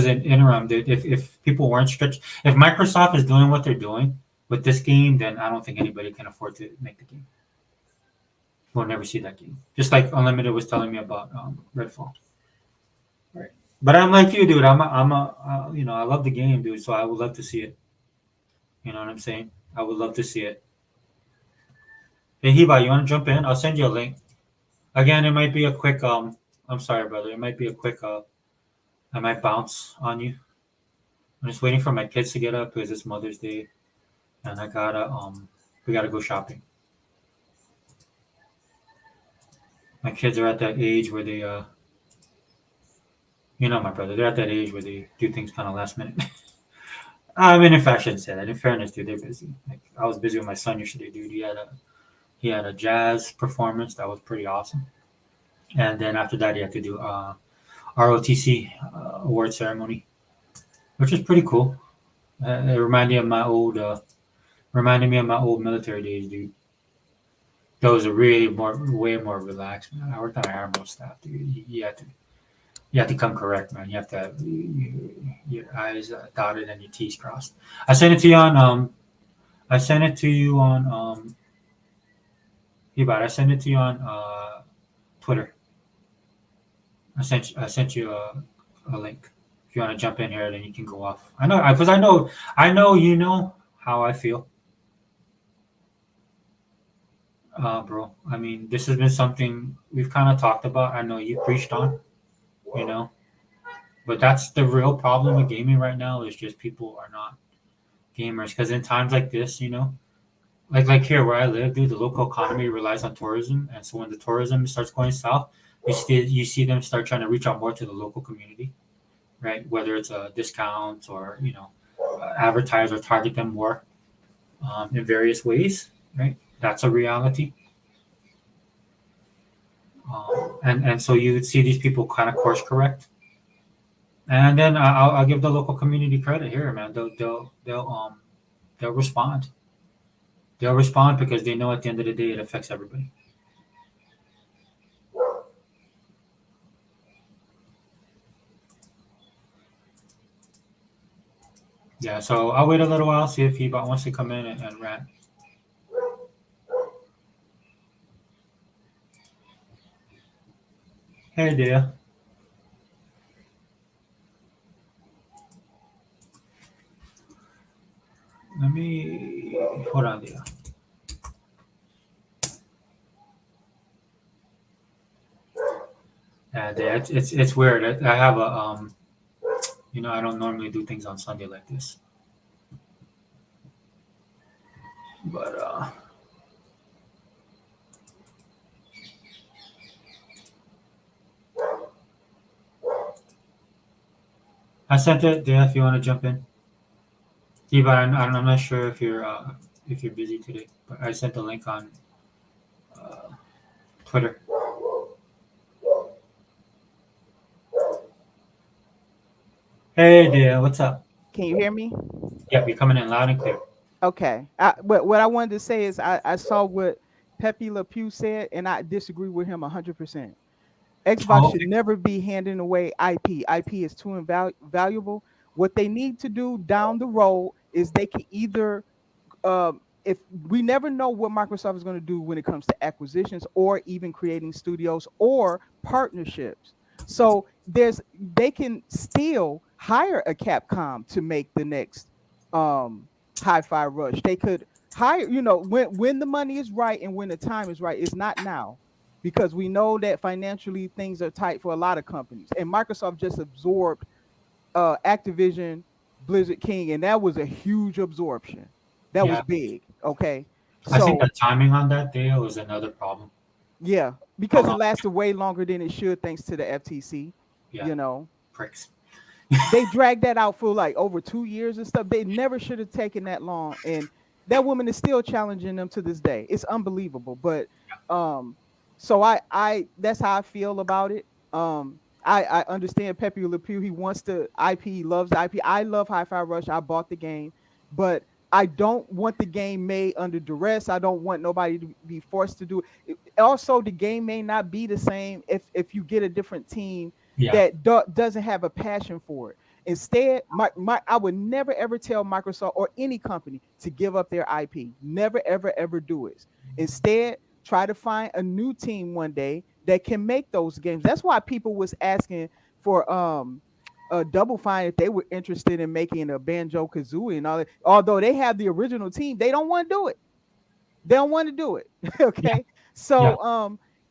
in interim, if people weren't stretched, if Microsoft is doing what they're doing with this game, then I don't think anybody can afford to make the game. We'll never see that game. Just like Unlimited was telling me about Redfall. Right. But I'm like you, dude. I love the game, dude. So I would love to see it. You know what I'm saying? I would love to see it. Hey, Hiba, you want to jump in? I'll send you a link. Again, it might be a quick. I'm sorry, brother. It might be a quick. I might bounce on you. I'm just waiting for my kids to get up because it's Mother's Day, and we gotta go shopping. My kids are at that age where they, my brother. They're at that age where they do things kind of last minute. I mean, if I shouldn't say that. In fairness, dude, they're busy. Like I was busy with my son yesterday, dude. He had a jazz performance that was pretty awesome, and then after that, he had to do ROTC award ceremony, which was pretty cool. It reminded me of my old military days, dude. Those are really way more relaxed, man. I worked on an admiral staff, dude. You have to come correct, man. You have to have your I's dotted and your T's crossed. I sent it to you on I sent it to you on I sent it to you on Twitter. I sent you a link. If you want to jump in here, then you can go off. I know because I know you know how I feel, bro. I mean, this has been something we've kind of talked about. I know you preached on, you know, but that's the real problem with gaming right now is just people are not gamers. Because in times like this, like here where I live, dude, the local economy relies on tourism, and so when the tourism starts going south, you see them start trying to reach out more to the local community, right? Whether it's a discount or advertise or target them more in various ways, right? That's a reality. And so you would see these people kind of course correct, and then I'll give the local community credit here, man. They'll respond. They'll respond because they know at the end of the day it affects everybody. Yeah, so I'll wait a little while, see if he wants to come in and rant. Hey, dear. Let me hold on, dear. Yeah, dear, it's weird. I have a I don't normally do things on Sunday like this, but I sent it, dear. If you want to jump in, Eva, I'm not sure if you're busy today, but I sent the link on uh, Twitter. Hey, dear, what's up? Can you hear me? Yep, you're coming in loud and clear. Okay. What I wanted to say is I saw what Pepe Le Pew said, and I disagree with him 100%. Xbox Oh, should okay. never be handing away IP. IP is too valuable. What they need to do down the road is they can either if we never know what Microsoft is going to do when it comes to acquisitions or even creating studios or partnerships. So they can still hire a Capcom to make the next um Hi-Fi Rush. They could hire, when the money is right and when the time is right. It's not now because we know that financially things are tight for a lot of companies. And Microsoft just absorbed Activision Blizzard King, and that was a huge absorption. That was Yeah, big. Okay, I think so the timing on that deal was another problem. yeah, because it Uh, lasted way longer than it should, thanks to the FTC. yeah, You know, pricks. they dragged that out for like over 2 years and stuff. They never should have taken that long, and that woman is still challenging them to this day. It's unbelievable. But um, so I that's how I feel about it. I understand Pepe Le Pew. He wants to IP. He loves IP. I love Hi-Fi Rush. I bought the game, but I don't want the game made under duress. I don't want nobody to be forced to do it. Also, the game may not be the same if you get a different team Yeah. that doesn't have a passion for it. Instead, I would never ever tell Microsoft or any company to give up their IP. Never ever ever do it. Instead, try to find a new team one day that can make those games. That's why people was asking for Double Fine if they were interested in making a Banjo Kazooie and all that. Although they have the original team, they don't want to do it. They don't want to do it. Yeah. Okay.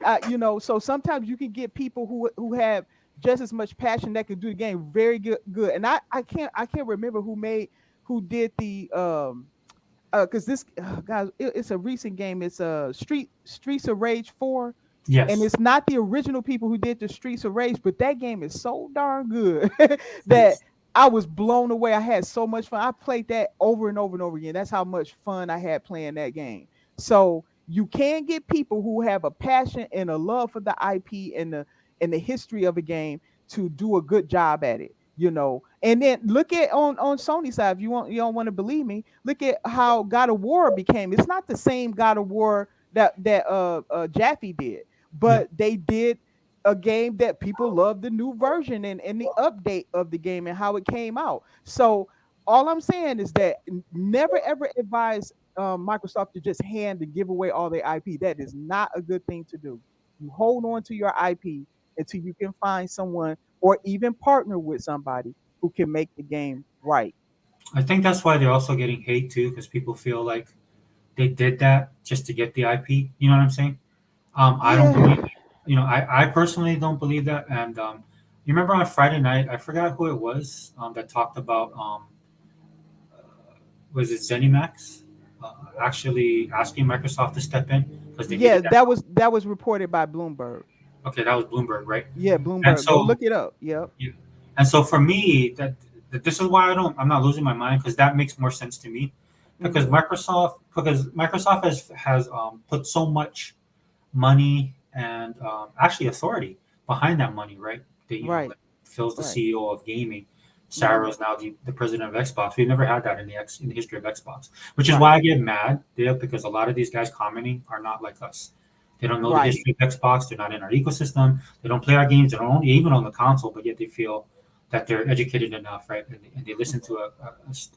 Yeah. So sometimes you can get people who have just as much passion that can do the game very good. And I can't remember who did the because this guys, it's a recent game. It's Streets of Rage 4, and Yes. it's not the original people who did the Streets of Rage, but that game is so darn good It that is. I was blown away. I had so much fun. I played that over and over and over again. That's how much fun I had playing that game. So you can get people who have a passion and a love for the IP and the history of a game to do a good job at it. And then look at on Sony side. If you don't want to believe me, look at how God of War became. It's not the same God of War that Jaffe did, Yeah. but they did a game that people love the new version and the update of the game and how it came out. So all I'm saying is that never ever advise Microsoft to just hand and give away all their IP. That is not a good thing to do. You hold on to your IP until you can find someone or even partner with somebody who can make the game right. I think that's why they're also getting hate too, because people feel like they did that just to get the IP. You know what I'm saying? I don't believe. Yeah. I personally don't believe that. And you remember on Friday night, I forgot who it was that talked about was it ZeniMax actually asking Microsoft to step in because they Yeah, needed that. that was reported by Bloomberg. Okay, that was Bloomberg, right? Yeah, And Bloomberg. Go so, look it up. Yep. yeah. And so for me, that this is why I'm not losing my mind because that makes more sense to me, because Hmm. Microsoft has put so much money and actually authority behind that money, right? That Right. like Phil's the Right. CEO of gaming. Hmm. Sarah is now the president of Xbox. We've never had that in the history of Xbox, which is Right. why I get mad, Dale, because a lot of these guys commenting are not like us. They don't know the Right. history of Xbox. They're not in our ecosystem. They don't play our games. They don't even own the console, but yet they feel that they're educated enough, right? And they listen to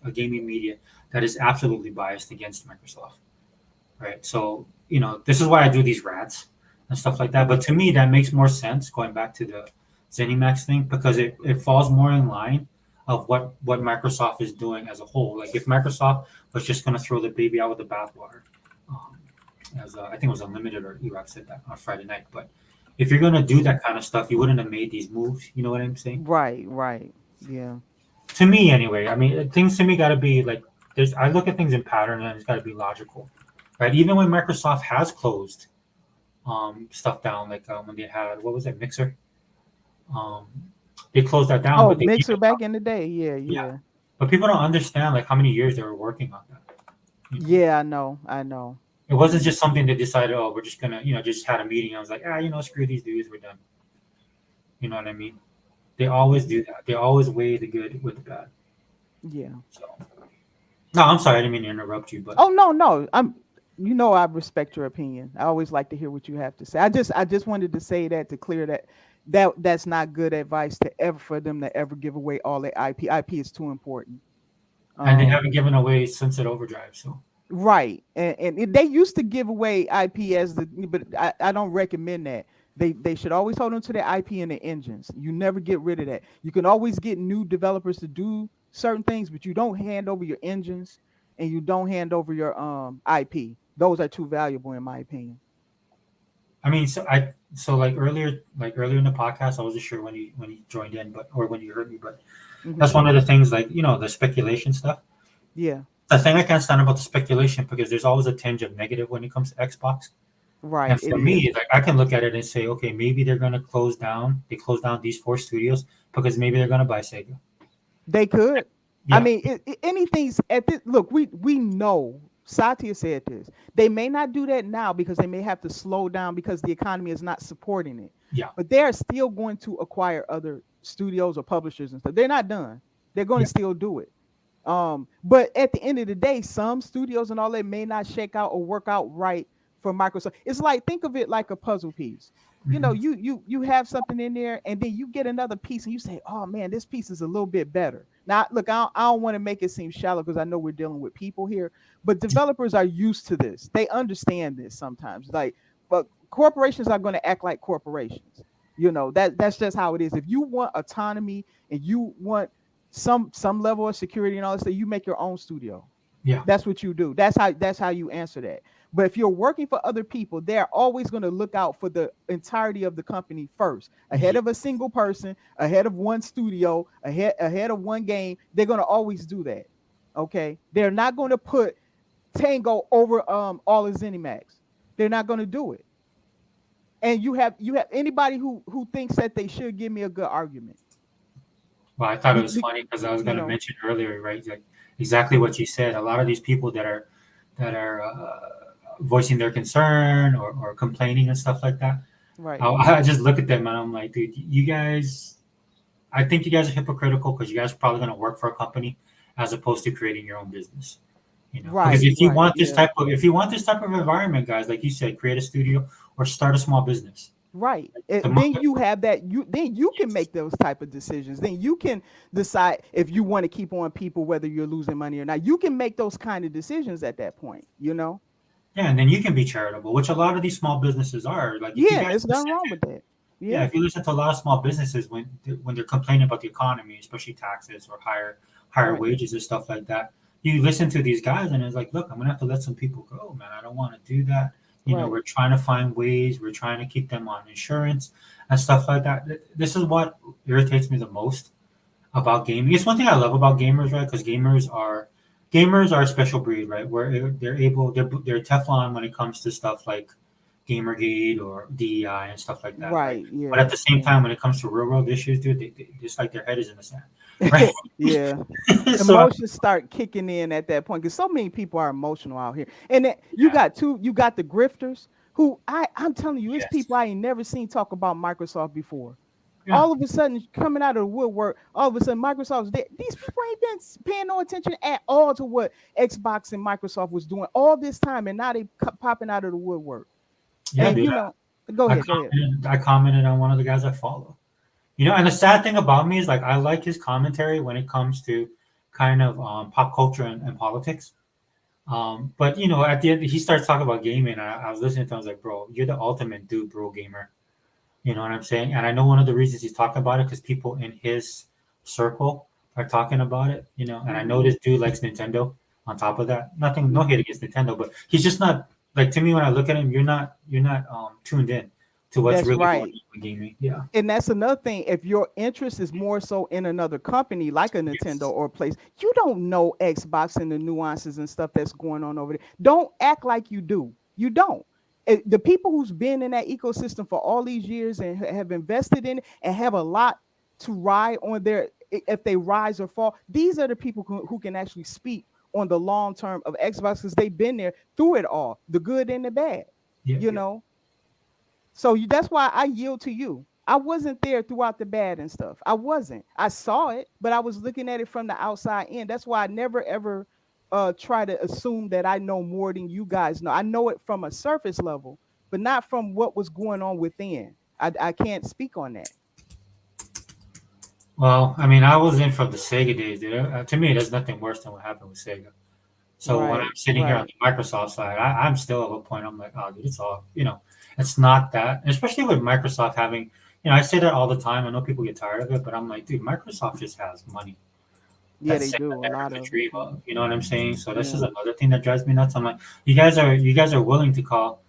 a gaming media that is absolutely biased against Microsoft, right? So, this is why I do these rants and stuff like that. But to me, that makes more sense going back to the ZeniMax thing because it falls more in line of what Microsoft is doing as a whole. Like if Microsoft was just going to throw the baby out with the bathwater, um, as I think it was Unlimited or Erock said that on Friday night. But if you're going to do that kind of stuff, you wouldn't have made these moves. You know what I'm saying? Right. Right. Yeah. To me, anyway. I mean, things to me got to be like there's. I look at things in pattern, and it's got to be logical, right? Even when Microsoft has closed stuff down, like when they had what was it, Mixer? Um, they closed that down, Oh, but they keep Mixer it. back in the day. Yeah. Yeah, Yeah. but people don't understand like how many years they were working on that. You know, Yeah. I know. I know. it wasn't Yeah. just something they decided. Oh, we're just gonna, just had a meeting. I was like, screw these dudes, we're done. You know what I mean? They always do that. They always weigh the good with the bad. Yeah. So, no, I'm sorry, I didn't mean to interrupt you, but Oh no, no. I respect your opinion. I always like to hear what you have to say. I just wanted to say that to clear that's not good advice to ever for them to ever give away all their IP. IP is too important. and they Um haven't given away Sunset Overdrive. So, right. They used to give away IP but I don't recommend that. They should always hold on to their IP and their engines. You never get rid of that. You can always get new developers to do certain things, but you don't hand over your engines and you don't hand over your IP. Those are too valuable in my opinion. I mean, so like earlier in the podcast, I wasn't sure when you joined in, but or when you heard me, but Hmm. that's one of the things, like the speculation stuff. Yeah. The thing I can't stand about the speculation because there's always a tinge of negative when it comes to Xbox. Right. And It for me, is. like I can look at it and say, okay, maybe they're gonna close down. They close down these four studios because maybe they're gonna buy Sega. They could. I Yeah, mean, anything's at this. Look, we know. Satya said this. They may not do that now because they may have to slow down because the economy is not supporting it. yeah, But they are still going to acquire other studios or publishers and stuff. They're not done. They're going yeah. to still do it. But at the end of the day, some studios and all that may not shake out or work out right for Microsoft. It's like think of it like a puzzle piece. you know, Mhm. you have something in there, and then you get another piece, and you say, "Oh man, this piece is a little bit better." Now, look, I don't want to make it seem shallow because I know we're dealing with people here, but developers are used to this. They understand this sometimes. Like, but corporations are going to act like corporations. You know that's just how it is. If you want autonomy and you want some level of security and all this stuff, you make your own studio. Yeah. That's what you do. That's how you answer that. But if you're working for other people, they're always going to look out for the entirety of the company first, ahead Yeah. of a single person, ahead of one studio, ahead of one game. They're going to always do that. Okay, they're not going to put Tango over all of ZeniMax. They're not going to do it. And you have anybody who thinks that they should give me a good argument. Well, I thought it Be, was be, funny because I was you going to know, mention earlier, right? Like exactly what you said. A lot of these people that are voicing their concern or complaining and stuff like that. right, I just look at them and I'm like, dude, you guys. I think you guys are hypocritical because you guys are probably going to work for a company as opposed to creating your own business. You know, because right, right, yeah. if you want this type of environment, guys, like you said, create a studio or start a small business. Right. The Then market, you have that you then you can yes. make those type of decisions. Then you can decide if you want to keep on people whether you're losing money or not. You can make those kind of decisions at that point, you know? Yeah, and then you can be charitable, which a lot of these small businesses are. Like if you Yeah, guys and there's listen nothing wrong with that. yeah, Yeah. if you listen to a lot of small businesses when they're complaining about the economy, especially taxes or higher Right. wages and stuff like that, you listen to these guys and it's like, look, I'm gonna have to let some people go, man. I don't want to do that. You know, Right. we're trying to find ways. We're trying to keep them on insurance and stuff like that. This is what irritates me the most about gaming. It's one thing I love about gamers, right? Because gamers are a special breed, right? Where they're Teflon when it comes to stuff like Gamergate or DEI and stuff like that, right? Right. But at Yeah. the same Yeah. time, when it comes to real world issues, dude, they just like their head is in the sand, right? Yeah. So Emotions start kicking in at that point because so many people are emotional out here. And then yeah, you got the grifters who I'm telling you, it's yes, people I ain't never seen talk about Microsoft before. yeah, All of a sudden, coming out of the woodwork, all of a sudden, Microsoft's there. These people ain't been paying no attention at all to what Xbox and Microsoft was doing all this time, and now they popping out of the woodwork. yeah, And dude. go ahead, go ahead. I commented on one of the guys I follow. You know, and the sad thing about me is like I like his commentary when it comes to kind of pop culture and politics. But you know, at the end, he starts talking about gaming. And I was listening to him. I was like, bro, you're the ultimate dude, bro, gamer. You know what I'm saying? And I know one of the reasons he's talking about it because people in his circle are talking about it. You know, and I know Mm-hmm. this dude likes Nintendo. On top of that, nothing, no Mm-hmm. hate against Nintendo, but he's just not like to me when I look at him. You're not tuned in to what's That's really going right. on with gaming. Yeah. And that's another thing. If your interest is more so in another company like a Nintendo Yes. or a place, you don't know Xbox and the nuances and stuff that's going on over there. Don't act like you do. You don't. The people who's been in that ecosystem for all these years and have invested in it and have a lot to ride on their if they rise or fall, these are the people who can actually speak on the long term of Xbox because they've been there through it all, the good and the bad. Yeah. You Yeah. know, so that's why I yield to you. I wasn't there throughout the bad and stuff. I wasn't. I saw it, but I was looking at it from the outside in. That's why I never ever try to assume that I know more than you guys know. I know it from a surface level, but not from what was going on within. I can't speak on that. Well, I mean, I was in from the Sega days, dude. To me, there's nothing worse than what happened with Sega. So when I'm Right, sitting here on right. the Microsoft side, I'm still at a point I'm like, oh, dude, it's all, you know, it's not that, especially with Microsoft having, you know, I say that all the time. I know people get tired of it, but I'm like, dude, Microsoft just has money. Yeah, That's they Sega do a never lot could of it dream too. of. You know what I'm saying? So this is Yeah. another thing that drives me nuts. I'm like, you guys are willing to call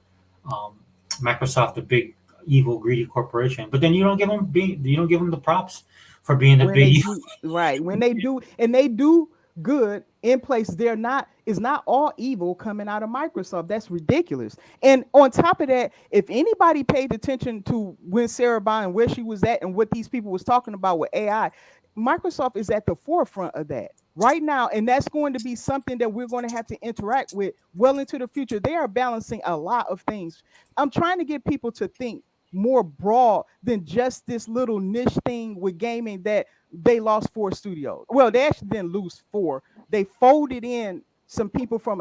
um, Microsoft a big evil greedy corporation, but then you don't give them the props for being the When big they evil. do right, when they do, and they do good in place, they're not, it's not all evil coming out of Microsoft. That's ridiculous. And on top of that, if anybody paid attention to when Sarah Bond, where she was at and what these people was talking about with AI, Microsoft is at the forefront of that right now, and that's going to be something that we're going to have to interact with well into the future. They are balancing a lot of things. I'm trying to get people to think more broad than just this little niche thing with gaming that they lost 4 studios. Well, they actually didn't lose 4. They folded in some people from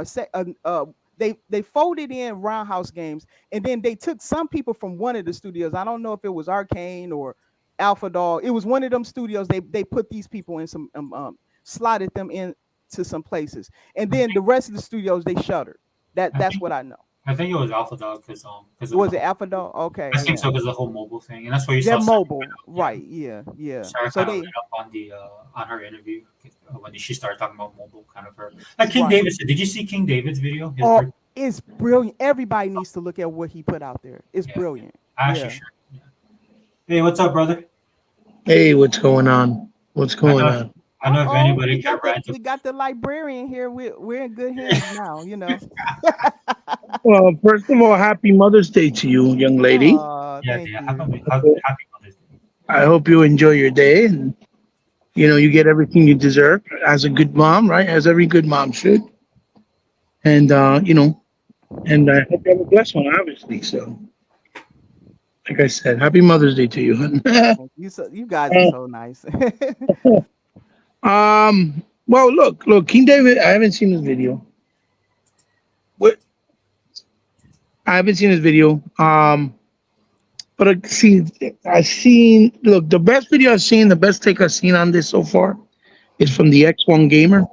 they folded in Roundhouse Games, and then they took some people from one of the studios. I don't know if it was Arcane or Alpha Dog. It was one of them studios. They put these people in some slotted them in to some places, and then the rest of the studios they shuttered. I That's think what I know. I think it was Alpha Dog because of the Was it whole. Alpha Dog? Okay, I think yeah. so because the whole mobile thing, and that's why you They're saw Sarah, mobile, yeah, right? Yeah, yeah. Sarah So kind of they lit up on the on her interview when she started talking about mobile, kind of her like King right. David said. Did you see King David's video? His Oh, break. it's brilliant. Everybody needs to look at what he put out there. It's Yeah, brilliant. I actually Yeah. should. Yeah. Hey, what's up, brother? Hey, what's going on? What's I going know. on? I know if Oh, anybody can rant. we got the librarian here. We're in good hands now. You know. Well, first of all, happy Mother's Day to you, young lady. Oh, Yeah, thank yeah. you. Happy Mother's Day. I hope you enjoy your day and you get everything you deserve as a good mom, right? As every good mom should. And and I hope you have a blessed one, obviously. So, like I said, happy Mother's Day to you. You guys are so nice. Well, look, King David. I haven't seen this video. What? I haven't seen this video. But I've seen. Look, the best video I've seen, the best take I've seen on this so far, is from the X1 gamer.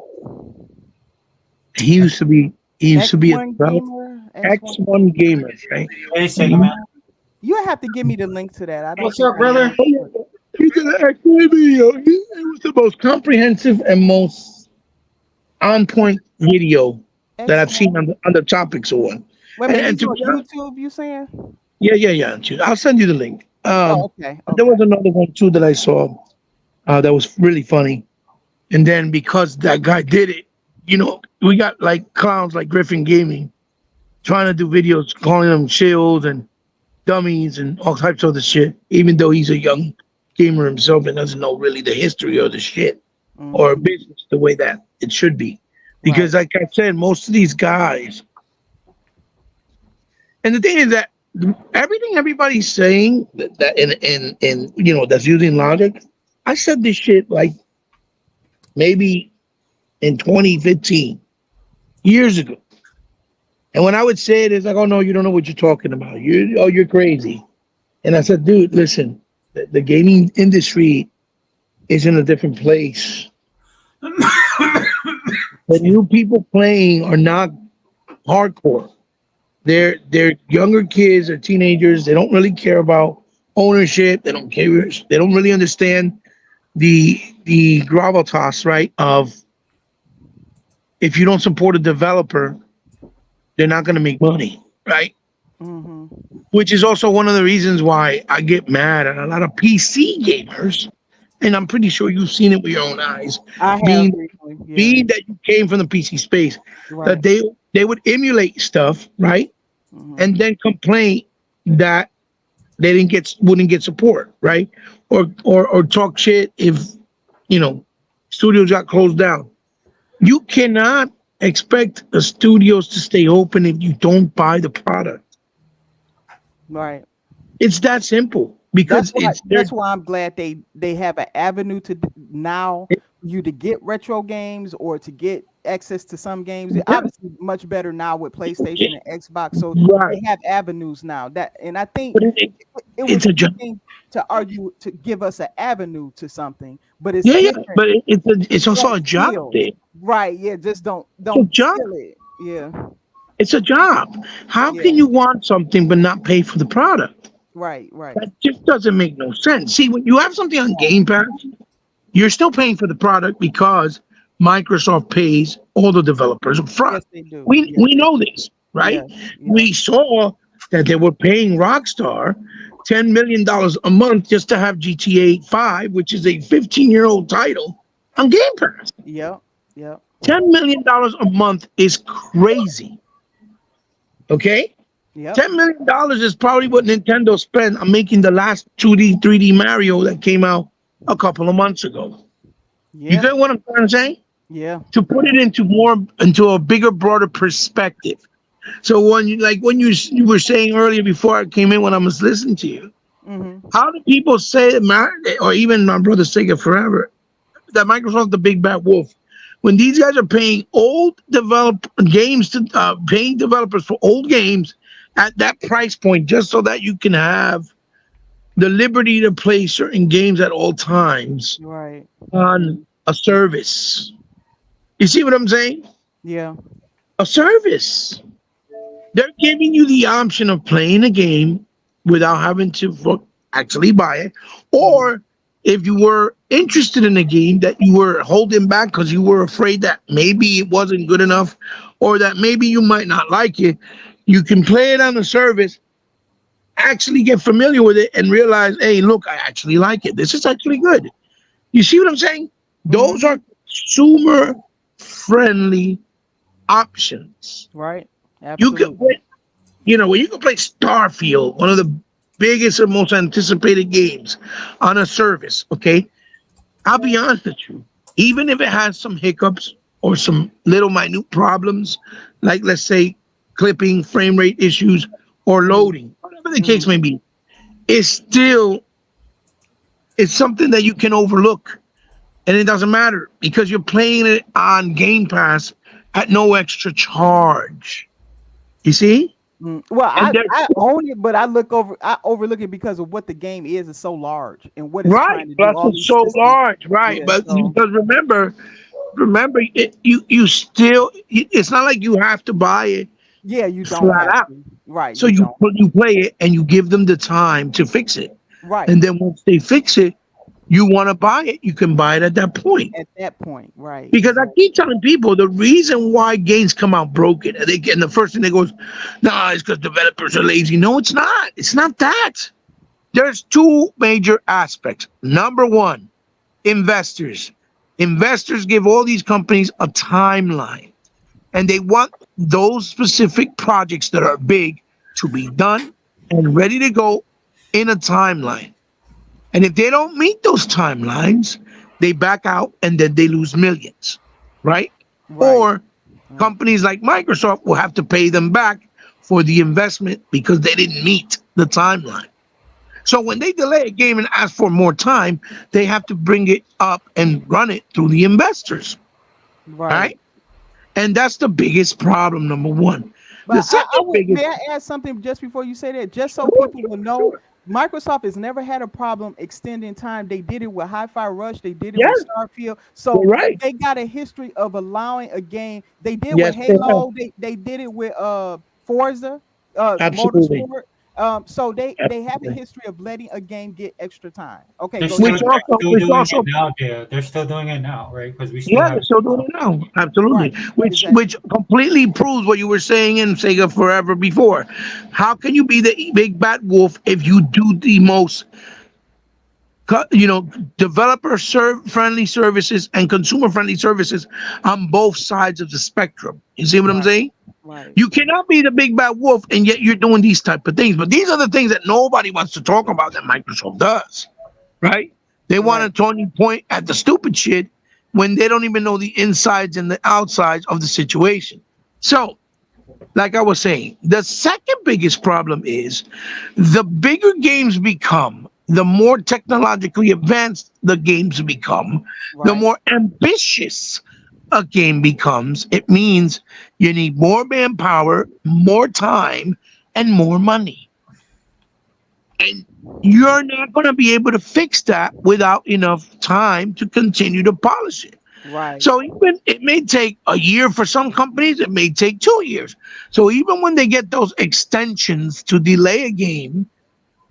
He used to be. He used to be a X1 developer. gamer. X1. X1 gamer, right? Hey, second man. You have to give me the link to that. I don't. What's think up, I brother? know. He did an X1 video. It was the most comprehensive and most on point video that I've seen X1. on the topics of one. Wait a minute. And He's to on be honest, YouTube. You saying? yeah. I'll send you the link. Oh, okay. There Okay. was another one too that I saw that was really funny. And then because that guy did it, we got like clowns like Griffin Gaming trying to do videos calling them shields and dummies and all types of other shit, even though he's a young gamer himself and doesn't know really the history of the shit or Mhm. business the way that it should be. Right. Because like I said, most of these guys, and the thing is that everything everybody's saying that in that's using logic, I said this shit like maybe in 2015, years ago. And when I would say it, it's like, oh no, you don't know what you're talking about. You're crazy. And I said, dude, listen, the gaming industry is in a different place. The new people playing are not hardcore. They're younger kids or teenagers. They don't really care about ownership. They don't care. They don't really understand the gravitas, right? Of if you don't support a developer, they're not going to make money, right? Mhm. Which is also one of the reasons why I get mad at a lot of PC gamers, and I'm pretty sure you've seen it with your own eyes. I have Being briefly. Yeah. being that you came from the PC space, Right. that they would emulate stuff, right, Mhm. and then complain that they wouldn't get support, right, or talk shit if studios got closed down. You cannot expect the studios to stay open if you don't buy the product. Right. It's that simple because it's their That's why I'm glad they have an avenue to now for you to get retro games or to get access to some games. It's yeah, obviously much better now with PlayStation and Xbox, so right. they have avenues now. And I think But it it's was a one job. thing to argue to give us an avenue to something, but it's Yeah, different. but it's also Don't a job steal. thing. Right? Yeah. Just don't It's a job. steal it. Yeah. It's a job. How Yeah. can you want something but not pay for the product? Right. Right. That just doesn't make no sense. See, when you have something on Game Pass, you're still paying for the product because Microsoft pays all the developers up front. Yes, they do. We Yeah. we know this, right? Yeah. Yeah. We saw that they were paying Rockstar $10 million a month just to have GTA 5, which is a 15-year-old title, on Game Pass. Yep. Yep. $10 million a month is crazy. Okay? Yep. $10 million is probably what Nintendo spent on making the last 2D, 3D Mario that came out a couple of months ago. You Yeah. get what I'm trying to say? Yeah. To put it into a bigger, broader perspective. So when you were saying earlier before I came in when I was listening to you, Mm-hmm. how do people say or even my brother Sega forever that Microsoft's the big bad wolf when these guys are paying paying developers for old games at that price point, just so that you can have the liberty to play certain games at all times Right. on a service. You see what I'm saying? Yeah. A service. They're giving you the option of playing a game without having to actually buy it, or if you were interested in a game that you were holding back because you were afraid that maybe it wasn't good enough, or that maybe you might not like it, you can play it on the service, actually get familiar with it, and realize, hey, look, I actually like it. This is actually good. You see what I'm saying? Those Mhm. are consumer friendly options. Right. You can Absolutely. when you can play Starfield, one of the biggest and most anticipated games on a service, okay? I'll be honest with you. Even if it has some hiccups or some little minute problems, like let's say clipping, frame rate issues, or Mhm. loading, whatever the case Mhm. may be, it's still it's something that you can overlook. And it doesn't matter because you're playing it on Game Pass at no extra charge. You see? Well, And I there's own it, but I overlook it because of what the game is. It's so large and what it's right. trying to do. Plus All it's these so systems. large, right? Yeah. But So because remember, you still it's not like you have to buy it yeah, you don't flat have out. to. Right. So You don't. you play it and you give them the time to fix it. Right. And then once they fix it, you want to buy it, you can buy it at that point. At that point. Right. Because I Exactly. keep telling people the reason why games come out broken, and the first thing they go is, "Nah, it's because developers are lazy." No, it's not. It's not that. There's two major aspects. Number one, investors. Investors give all these companies a timeline, and they want those specific projects that are big to be done and ready to go in a timeline. And if they don't meet those timelines, they back out and then they lose millions, right? Right. Or Right. companies like Microsoft will have to pay them back for the investment because they didn't meet the timeline. So when they delay a game and ask for more time, they have to bring it up and run it through the investors, Right. right? And that's the biggest problem, number one. The But I second would, biggest, may I add something just before you say that, just so sure, people sure, will know, sure. Microsoft has never had a problem extending time. They did it with Hi-Fi Rush. They did it with Yes, Starfield. you're So right. they got a history of allowing a game. They did with Yes, they have. Halo. They did it with Forza, Absolutely. Motorsport. So they have a Absolutely. history of letting a game get extra time. Okay, They're go still ahead, Which Jay. they're also, still which doing it also now. They're still doing it now, right? Because we still Yeah, have they're still doing it now. Absolutely. Right. Which Exactly. completely proves what you were saying in Sega Forever before. How can you be the big bad wolf if you do the most developer friendly services and consumer friendly services on both sides of the spectrum? You see what I'm Right. saying? Right. You cannot be the big bad wolf and yet you're doing these type of things. But these are the things that nobody wants to talk about that Microsoft does, right? They want Right. to Tony point at the stupid shit when they don't even know the insides and the outsides of the situation. So, like I was saying, the second biggest problem is the bigger games become, the more technologically advanced the games become, the Right. more ambitious a game becomes. It means you need more manpower, more time, and more money. And you're not going to be able to fix that without enough time to continue to polish it. Right. So even it may take a year for some companies, it may take 2 years. So even when they get those extensions to delay a game,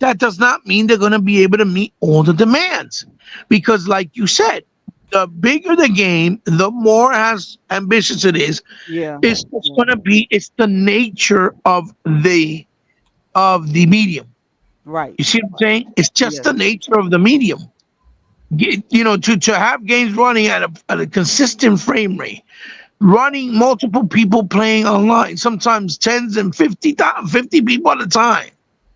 that does not mean they're going to be able to meet all the demands. Because like you said, the bigger the game, the more as ambitious it is. Yeah. It's just Yeah. going to be. It's the nature of the medium. Right. You see what I'm saying? It's just Yes. the nature of the medium. To have games running at a consistent frame rate, running multiple people playing online, sometimes tens and 50 people at a time.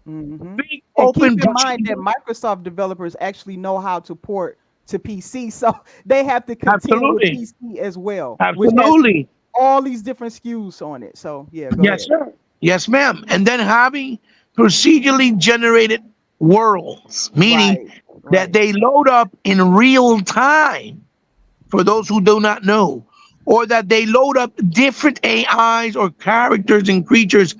Hmm. Big And keep open in mind that procedural. Microsoft developers actually know how to port to PC, so they have to contend with Absolutely. PC as well, which has Absolutely. all these different SKUs on it. So yeah, go Yes, ahead. sir. Yes, ma'am. And then having procedurally generated worlds, meaning Right, that right, they load up in real time. For those who do not know, or that they load up different AIs or characters and creatures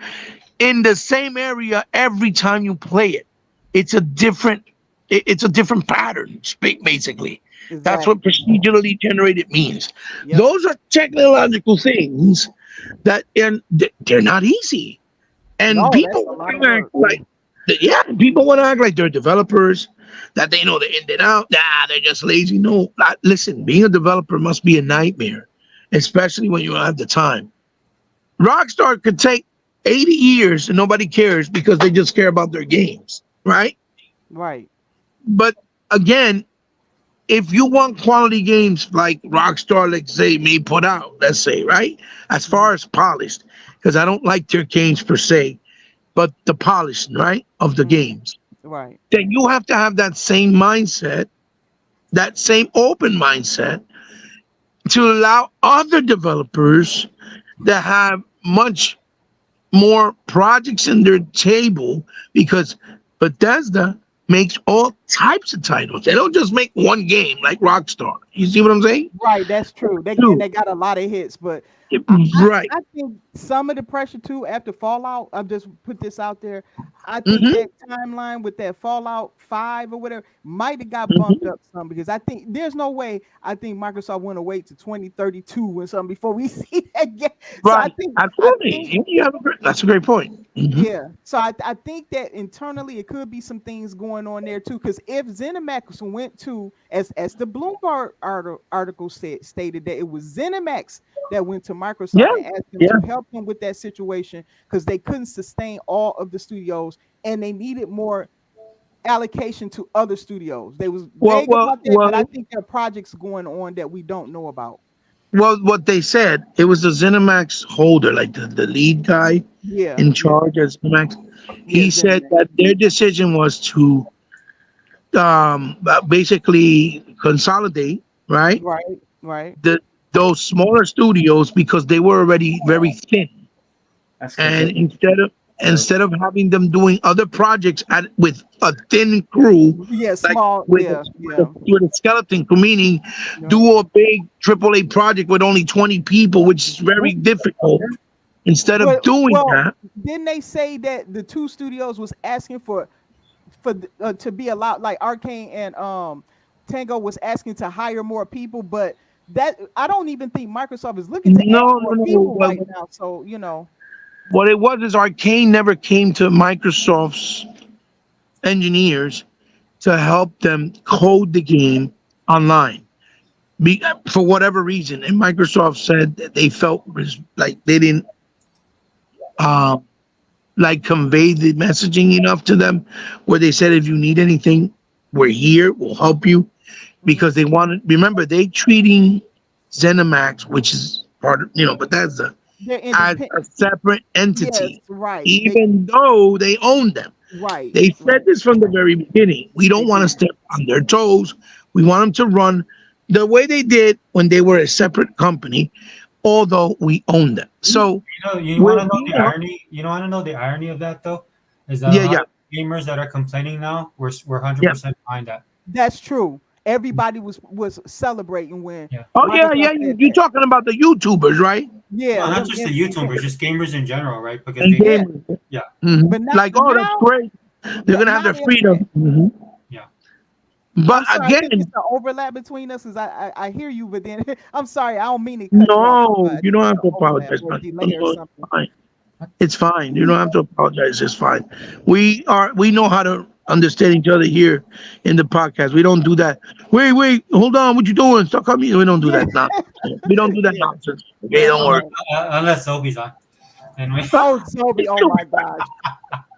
in the same area every time you play it. It's a different it's a different pattern, basically. That's what Exactly. procedurally generated means. Yep. Those are technological things that and they're not easy. And No, people that's a want lot of to act work. like yeah, people want to act like they're developers, that they know the in and out. Nah, they're just lazy. No, listen, being a developer must be a nightmare, especially when you don't have the time. Rockstar could take 80 years and nobody cares because they just care about their games, right? Right. But again, if you want quality games like Rockstar, let's say, may put out, let's say, right? As far Mhm. as polished, because I don't like their games per se, but the polish, right, of the Mhm. games, Right. then you have to have that same mindset, that same open mindset to allow other developers that have much more projects in their table because Bethesda makes all types of titles. They don't just make one game like Rockstar. You see what I'm saying? Right, that's true. And Dude, they got a lot of hits, but I, I right. I think some of the pressure too after Fallout. I'll just put this out there. I think Hmm. that timeline with that Fallout 5 or whatever might have got bumped Hmm. up some because I think there's no way I think Microsoft want to wait to 2032 or something before we see that game. So Right. I Absolutely. think That's a great point. Hmm. yeah, so I think that internally it could be some things going on there too. Because if ZeniMax went to, as the Bloomberg article stated that it was ZeniMax that went to Yeah. Microsoft and asked them Yeah. to help them with that situation because they couldn't sustain all of the studios and they needed more allocation to other studios. They was Well, vague well, about that, but I well, think there are projects going on that we don't know about. well. What they said, it was the ZeniMax holder, like the lead guy Yeah, in yeah, charge of ZeniMax. yeah, He said ZeniMax. that their decision was to basically consolidate, right? Right, right. The those smaller studios because they were already very thin, That's because and they the instead of having them doing other projects with a thin crew, Yeah, like small. with Yeah, yeah. with a skeleton crew, meaning Yeah. do a big AAA project with only 20 people, which is very difficult. Instead of doing Well, that, didn't they say that the two studios was asking for to be allowed, like Arcane and Tango was asking to hire more people, but that I don't even think Microsoft is looking to add no, no, more no. people Well, right now. So what it was is Arcane never came to Microsoft's engineers to help them code the game online. For whatever reason, and Microsoft said that they felt was like they didn't uh, like convey the messaging enough to them, where they said if you need anything, we're here, we'll help you, mhm. because they wanted. Remember, they treating ZeniMax, which is part of Bethesda, They're as independent. a separate Yes, entity, right. They even though they own them. right, They said right. this from the very beginning. We They don't want to did. step on their toes. We want them to run the way they did when they were a separate company, although we own them. So You want we're to know the here. irony? You want to know the irony of that though, is that a Yeah, lot yeah, of gamers that are complaining now, we're yeah. 100% behind that. That's true. Everybody was celebrating when Yeah. Oh, yeah, Microsoft yeah. said You're that. talking about the YouTubers, right? No, Yeah, not them just the yeah. YouTubers, just gamers in general, right? Because And they get, Yeah. gamers. yeah, Mhm. But now Like, oh, that's now great. They're gonna have now their they're saying, freedom. Mhm. yeah. But I'm sorry, I think it's again, an overlap between us. Cause I hear you, but then I'm sorry, I don't mean to cut you off. no, I you think don't it's have an to overlap apologize, or a man. delay or No, it's something. fine. It's fine. You don't have to apologize. It's fine. We know how to understand each other here in the podcast. We don't do that. Wait, hold on. What you doing? Stop coming. We don't do Yeah, that nonsense. We don't do that yeah, nonsense. Okay, yeah. don't worry. Unless Zobi's on. And we, Oh, Zobi, oh my Stupid. gosh.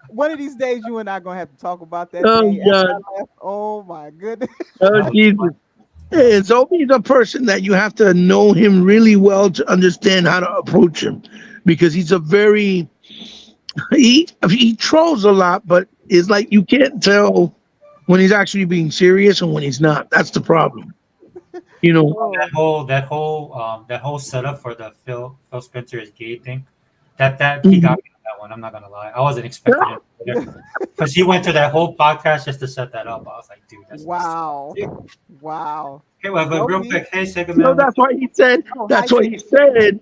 One of these days, you and I gonna have to talk about that Oh thing. After God. I left, oh my goodness. Oh that was Jesus. Hey, Zoe's a person that you have to know him really well to understand how to approach him, because he's a very he trolls a lot, but it's like you can't tell when he's actually being serious and when he's not. That's the problem. You know. Oh, that whole setup for the Phil Spencer is gay thing. That he got Mhm. me on that one. I'm not gonna lie. I wasn't expecting it because he went to that whole podcast just to set that up. I was like, dude, that's Wow. Dude. Wow. Okay, well, but real Yogi. quick, hey, Sega No, man. that's why he said. Oh, That's hi, what he said.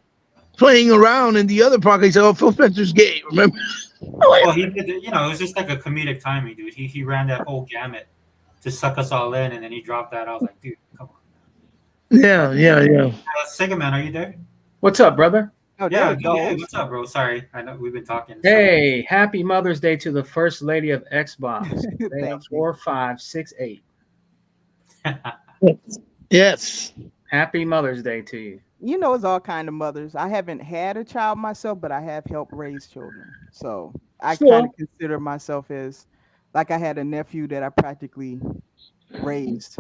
Playing around in the other podcast, he said, "Oh, Phil Spencer's gay." Remember? Well, he did. It was just like a comedic timing, dude. He ran that whole gamut to suck us all in, and then he dropped that. I was like, dude, come on. Yeah. Sega man, are you there? What's up, brother? Oh, there Yeah, it goes. hey, what's up, bro? Sorry, I know we've been talking. so- Hey, happy Mother's Day to the First Lady of Xbox. They Thank have you. 4568. Yes. Happy Mother's Day to you. You know, it's all kind of mothers. I haven't had a child myself, but I have helped raise children. So I Sure. kind of consider myself as like I had a nephew that I practically raised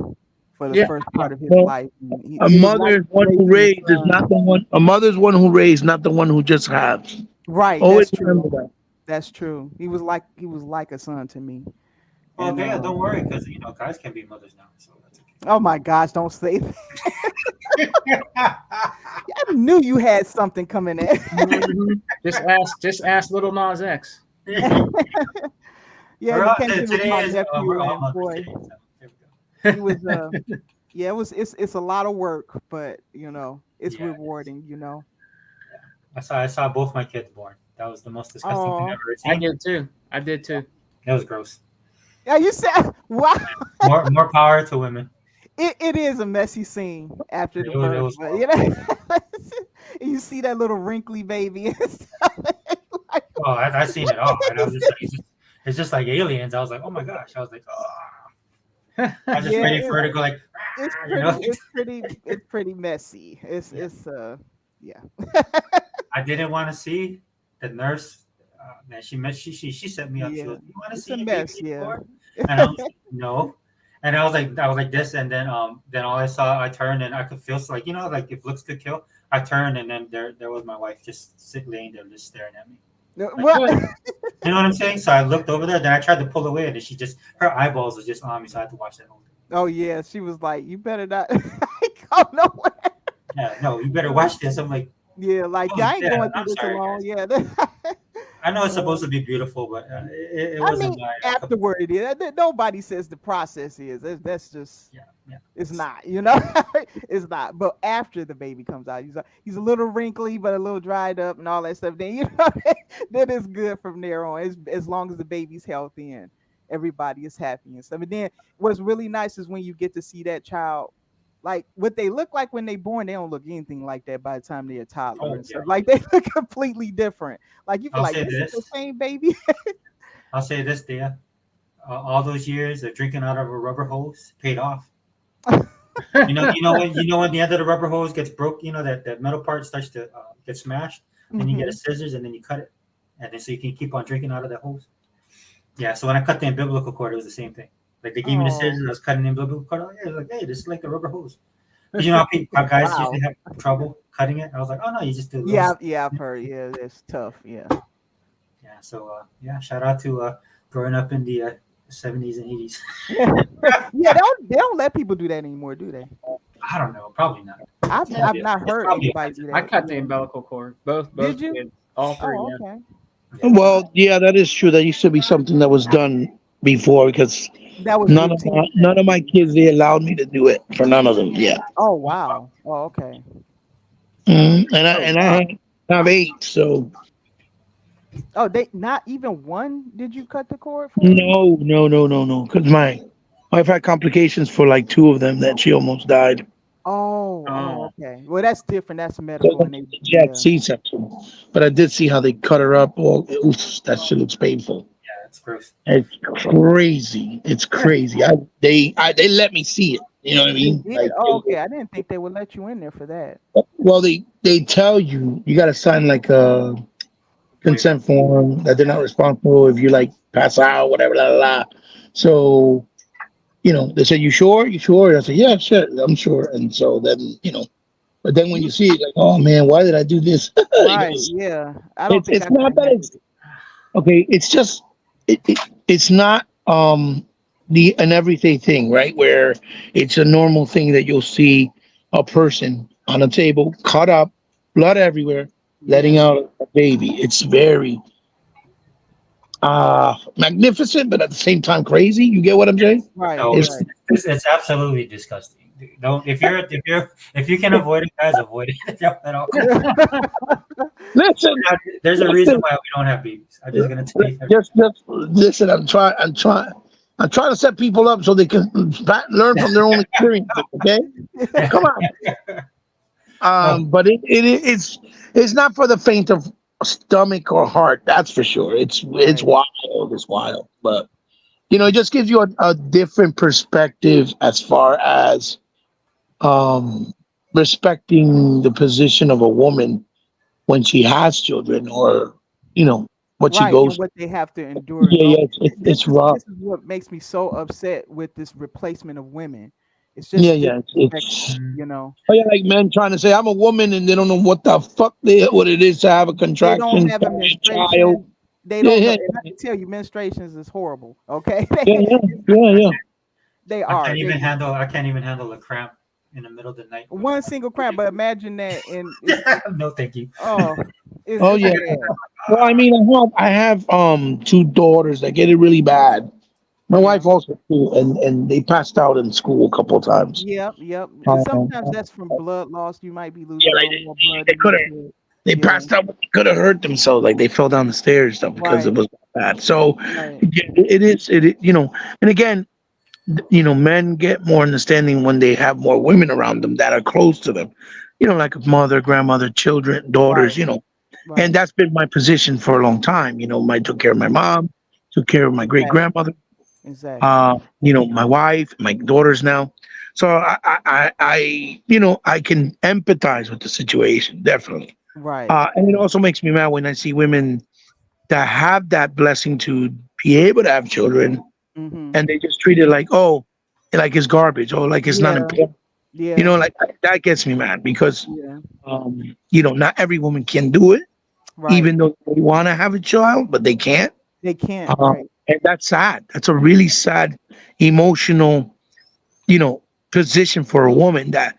for the Yeah. first part of his Well, life. A It was mother's like one who raising a raised is son. not the one. A mother's one who raised, not the one who just has. Right. Always That's remember true. that. That's true. He was like a son to me. Well, And, yeah, don't worry, because guys can be mothers now, so that's oh my gosh, don't say that. okay. I knew you had something coming in. Mhm. Just ask Little Nas X. Yeah, We're you on can't to- give it today my is, nephew we're all and Mother's boy. Day, so there we go. He was yeah, it's a lot of work, but it's Yeah. rewarding, I saw both my kids born. That was the most disgusting thing Aw. I've ever I seen. did too. That was gross. Yeah, you said wow. More power to women. It is a messy scene after the It was- it birth, was but you see that little wrinkly baby and stuff. Like, Oh, I seen it all, and I was just like, it's just like aliens. I was like, oh my gosh. I was like, oh. I was just Yeah, ready for her to go like, it's you know. pretty messy. It's yeah. I didn't want to see the nurse. Man, she set me up. She Yeah. goes, "You want to It's see a your mess, baby yeah. before?" And I was like, "No." And I was like this, and then all I saw, I turned and I could feel like like if looks could kill. I turned and then there was my wife just laying there, just staring at me. What? You know what I'm saying? So I looked over there, then I tried to pull away, and then her eyeballs was just on me, so I had to watch that whole thing. Oh yeah, she was like, "You better not go nowhere." Yeah, no, you better watch this. I'm like, Yeah, like Oh, I ain't yeah, going through I'm this sorry, alone. guys. Yeah. I know it's supposed to be beautiful, but it I wasn't mean, my. afterward it is. Nobody says the process is. That's just. Yeah. It's not. It's not. But after the baby comes out, he's a little wrinkly, but a little dried up and all that stuff. Then that is good from there on. As long as the baby's healthy and everybody is happy and stuff. And then what's really nice is when you get to see that child. Like what they look like when they born, they don't look anything like that by the time they're a toddler and stuff. yeah. Like they look completely different. Like you feel I'll like say this is the this. same baby. I'll say this, Thea. All those years of drinking out of a rubber hose paid off. You know when the end of the rubber hose gets broke, that metal part starts to get smashed. Then you get a scissors and then you cut it, and then so you can keep on drinking out of that hose. Yeah. So when I cut the umbilical cord, it was the same thing. Like they gave me the scissors, I was cutting the umbilical cord. Oh, yeah, like, hey, this is like the rubber hose. You know how guys Wow. usually have trouble cutting it. I was like, oh no, you just do. Yeah, I've heard. Yeah, it's tough. Yeah. Yeah. So shout out to growing up in the 70s and 80s. Yeah, they don't let people do that anymore, do they? I don't know, probably not. I've not heard probably anybody do that. I cut the umbilical cord. Both Did you? kids, all three. Oh, yeah. okay. Well, yeah, that is true. That used to be something that was done before because That was none routine. of my kids they allowed me to do it for none of them. Yeah. Oh wow. Oh okay. And I have 8, so Oh, they not even one. Did you cut the cord for? no. Because my wife had complications for like 2 of them that she almost died. Oh, okay. Well, that's different. That's medical. And She had C-section, but I did see how they cut her up. Well, oof, that shit looks painful. Yeah, it's gross. It's crazy. It's crazy. They let me see it. You know what I mean? Like, okay. I didn't think they would let you in there for that. well, they tell you got to sign like a consent form that they're not responsible if you like pass out, whatever, blah, blah, blah. So, they say, you sure? I said, yeah, sure, I'm sure. And so then, but then when you see it, like, oh man, why did I do this? Right. Yeah. I don't think it's not that it's okay. It's just it's not an everyday thing, right? Where it's a normal thing that you'll see a person on a table cut up, blood everywhere, letting out a baby. It's very magnificent, but at the same time crazy. You get what I'm saying? Right, No, It's right. it's absolutely disgusting. Don't if you can avoid it, guys, avoid it at all costs. listen, There's a reason listen, why we don't have babies. I'm just gonna tell you that. just listen. I'm trying to set people up so they can learn from their own experiences. Okay, come on. Oh, But it's not for the faint of stomach or heart. That's for sure. It's Right. wild. It's wild. But it just gives you a different perspective as far as um respecting the position of a woman when she has children, or you know what she Right, and goes. what they have to endure and Yeah, go. yeah. This It's is rough. this is what makes me so upset with this replacement of women. It's Yeah, just yeah. disrespectful, mm, you know. Oh yeah, like men trying to say I'm a woman and they don't know what the fuck what it is to have a They don't contraction, have a carry a child. menstruation. They Yeah, don't know. yeah, And I can tell you, menstruations is horrible. Okay, yeah, yeah, yeah, yeah. they I are. can't even handle. I can't even handle a cramp in the middle of the night. One single crime, but imagine that, and it's No, thank you. oh, Oh it's yeah. bad. Well, I mean, I have two daughters that get it really bad. My Yeah, wife also too, and they passed out in school a couple of times. yep, yep. And Um, sometimes that's from blood loss. You might be yeah, losing a like little more blood they than could you have should. they Yeah, passed out, but they could have hurt themselves. Like they fell down the stairs and stuff because it right, was bad. So right, it is and again, men get more understanding when they have more women around them that are close to them. Like a mother, grandmother, children, right, daughters. And right. that's been my position for a long time. I took care of my mom, took care of my great Exactly, grandmother, exactly. my wife, my daughters now. So I can empathize with the situation, definitely. Right. And it also makes me mad when I see women that have that blessing to be able to have children, Mm-hmm. and they just treat it like, oh, like it's garbage, or like it's not Yeah, important. yeah, Like that gets me mad because yeah. not every woman can do it, Right. even though they want to have a child, but they can't. They can't. Right. And that's sad. That's a really sad, emotional, you know, position for a woman that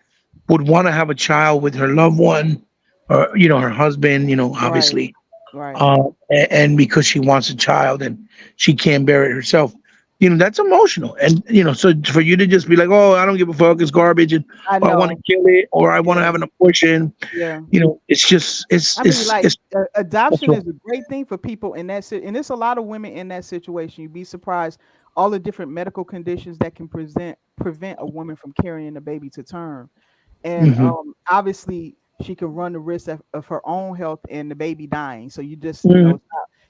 would want to have a child with her loved one, or her husband. Right. Obviously, Right. and because she wants a child and she can't bear it herself. That's emotional. And so for you to just be like, oh, I don't give a fuck, it's garbage, and I I want to know. kill it, or I want to Yeah. have an abortion. Yeah. It's just I mean, like it's adoption is a great thing for people in that and there's a lot of women in that situation. You'd be surprised all the different medical conditions that can prevent a woman from carrying the baby to term. And Mhm. obviously she can run the risk of her own health and the baby dying. So you just, Mhm.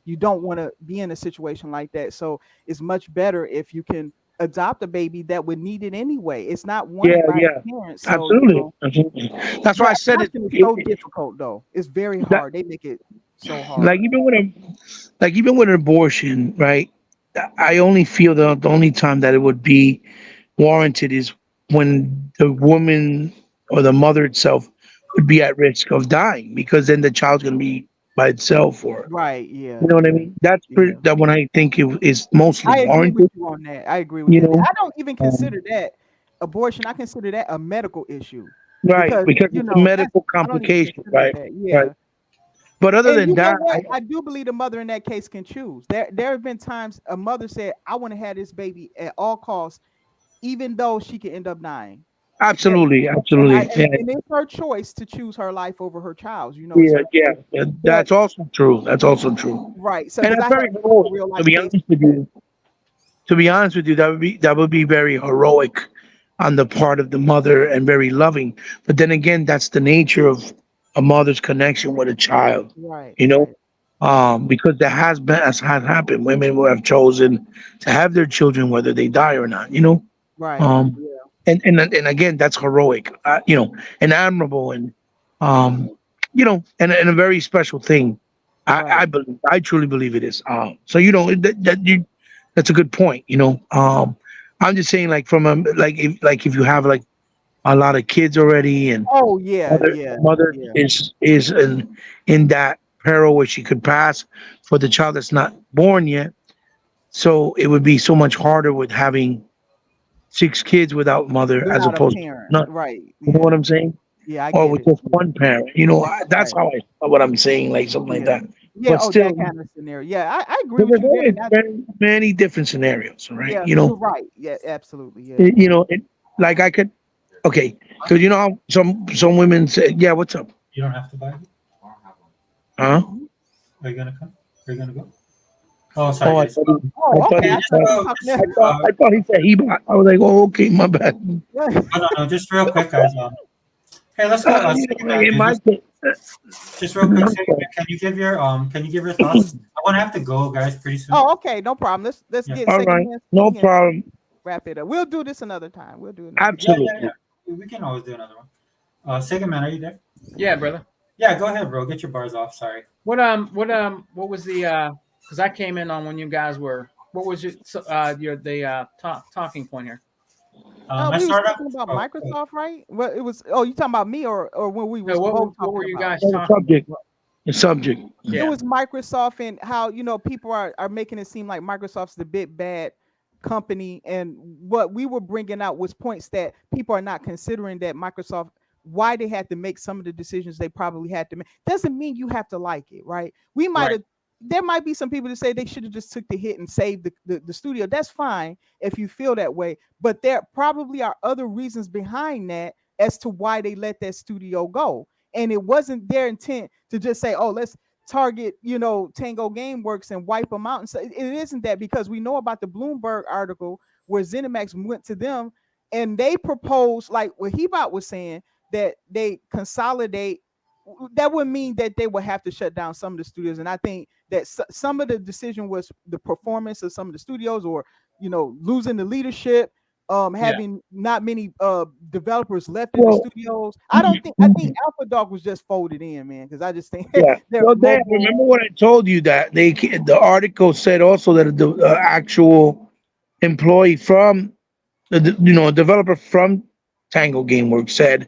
you don't want to be in a situation like that. So it's much better if you can adopt a baby that would need it anyway. It's not Yeah, wanted by yeah, the parents. So, absolutely, absolutely. That's why but I said it. adoption is so difficult though. It's very That hard. They make it so like hard. even with an abortion, right? I only feel the only time that it would be warranted is when the woman or the mother itself would be at risk of dying, because then the child's going to be by itself, or Right. you Yeah. know what I Yeah. mean. That's Yeah. that when I think it is mostly I agree with warranted. you on that. I agree with You that. know, I don't even um, consider that abortion. I consider that a medical issue right? because Because it's a that's medical I don't even complication, consider right? that. Right. Yeah. But other And than you know that, what? I do believe the mother in that case can choose. There have been times a mother said, "I want to have this baby at all costs, even though she could end up dying." That absolutely, and I absolutely, yeah, and it's her choice to choose her life over her child's. It's yeah, her yeah. choice. But That's also true. That's also true. right, so And because that's I have very a heroic. real To life be case honest with with that. you, that would be very heroic on the part of the mother, and very loving. But then again, that's the nature of a mother's connection with a child. Right, You know, right, because that has happened. Women will have chosen to have their children whether they die or not. right. Um, Yeah, and again, that's heroic. And admirable, and and a very special thing. I right. believe, I truly believe it is. So that's a good point. I'm just saying, like, from a if you have like a lot of kids already, and Oh yeah, yeah, mother yeah. is in that peril where she could pass for the child that's not born yet. So it would be so much harder with having six kids without mother, as Without a opposed to parent, none. right? You know what Yeah, I'm saying? yeah. I Or get with it. just Yeah, one parent. That's right. how what I'm saying, like something like Yeah, that. Yeah. but Oh, still, that kind of scenario. Yeah, I agree with there's you there. always And many different scenarios, right? yeah, You you're know, right. Yeah, absolutely. Yeah. you know, like I could, okay, because you know how some women say, yeah, what's up, You don't have to buy it. huh? Are you gonna come? Are you gonna go? Oh, Oh, sorry, guys. Oh, okay. Yeah, I just thought you were talking. just I thought he said he bought. I was like, oh, okay, my bad. Yeah. no, just real quick, guys. Hey, let's go. You know, Second like man, in my case, just real quick, second man, can you give your thoughts? I want to have to go, guys, pretty soon. Oh, okay. No problem. Let's Yeah. get all second right, man no speaking and problem. wrap it up. We'll do this another time. We'll do it another time. Absolutely. We can always do another one. Second man, are you there? Yeah, brother. Yeah, go ahead, bro. Get your bars off. Sorry. What was the because I came in on when you guys were what was talking point here? I We was started. talking about Microsoft, right? Well, it was. Oh, you talking about me or when we was No, both what were talking you about? guys The talking subject. about? The subject. It Yeah. was Microsoft and how people are making it seem like Microsoft's the big bad company, and what we were bringing out was points that people are not considering that Microsoft why they had to make some of the decisions they probably had to make. Doesn't mean you have to like it, right? We might Right. have. There might be some people that say they should have just took the hit and saved the studio. That's fine if you feel that way, but there probably are other reasons behind that as to why they let that studio go. And it wasn't their intent to just say, "Oh, let's target, Tango Gameworks and wipe them out." And so it isn't that, because we know about the Bloomberg article where ZeniMax went to them and they proposed, like what Hebot was saying, that they consolidate. That would mean that they would have to shut down some of the studios. And I think that some of the decision was the performance of some of the studios, or losing the leadership, having not many developers left in the Well, studios. I think Alpha Dog was just folded in, man, because I just think yeah. they're Well, Dan, mobile. remember what I told you that the article said also that the actual employee from a developer from Tango Gameworks said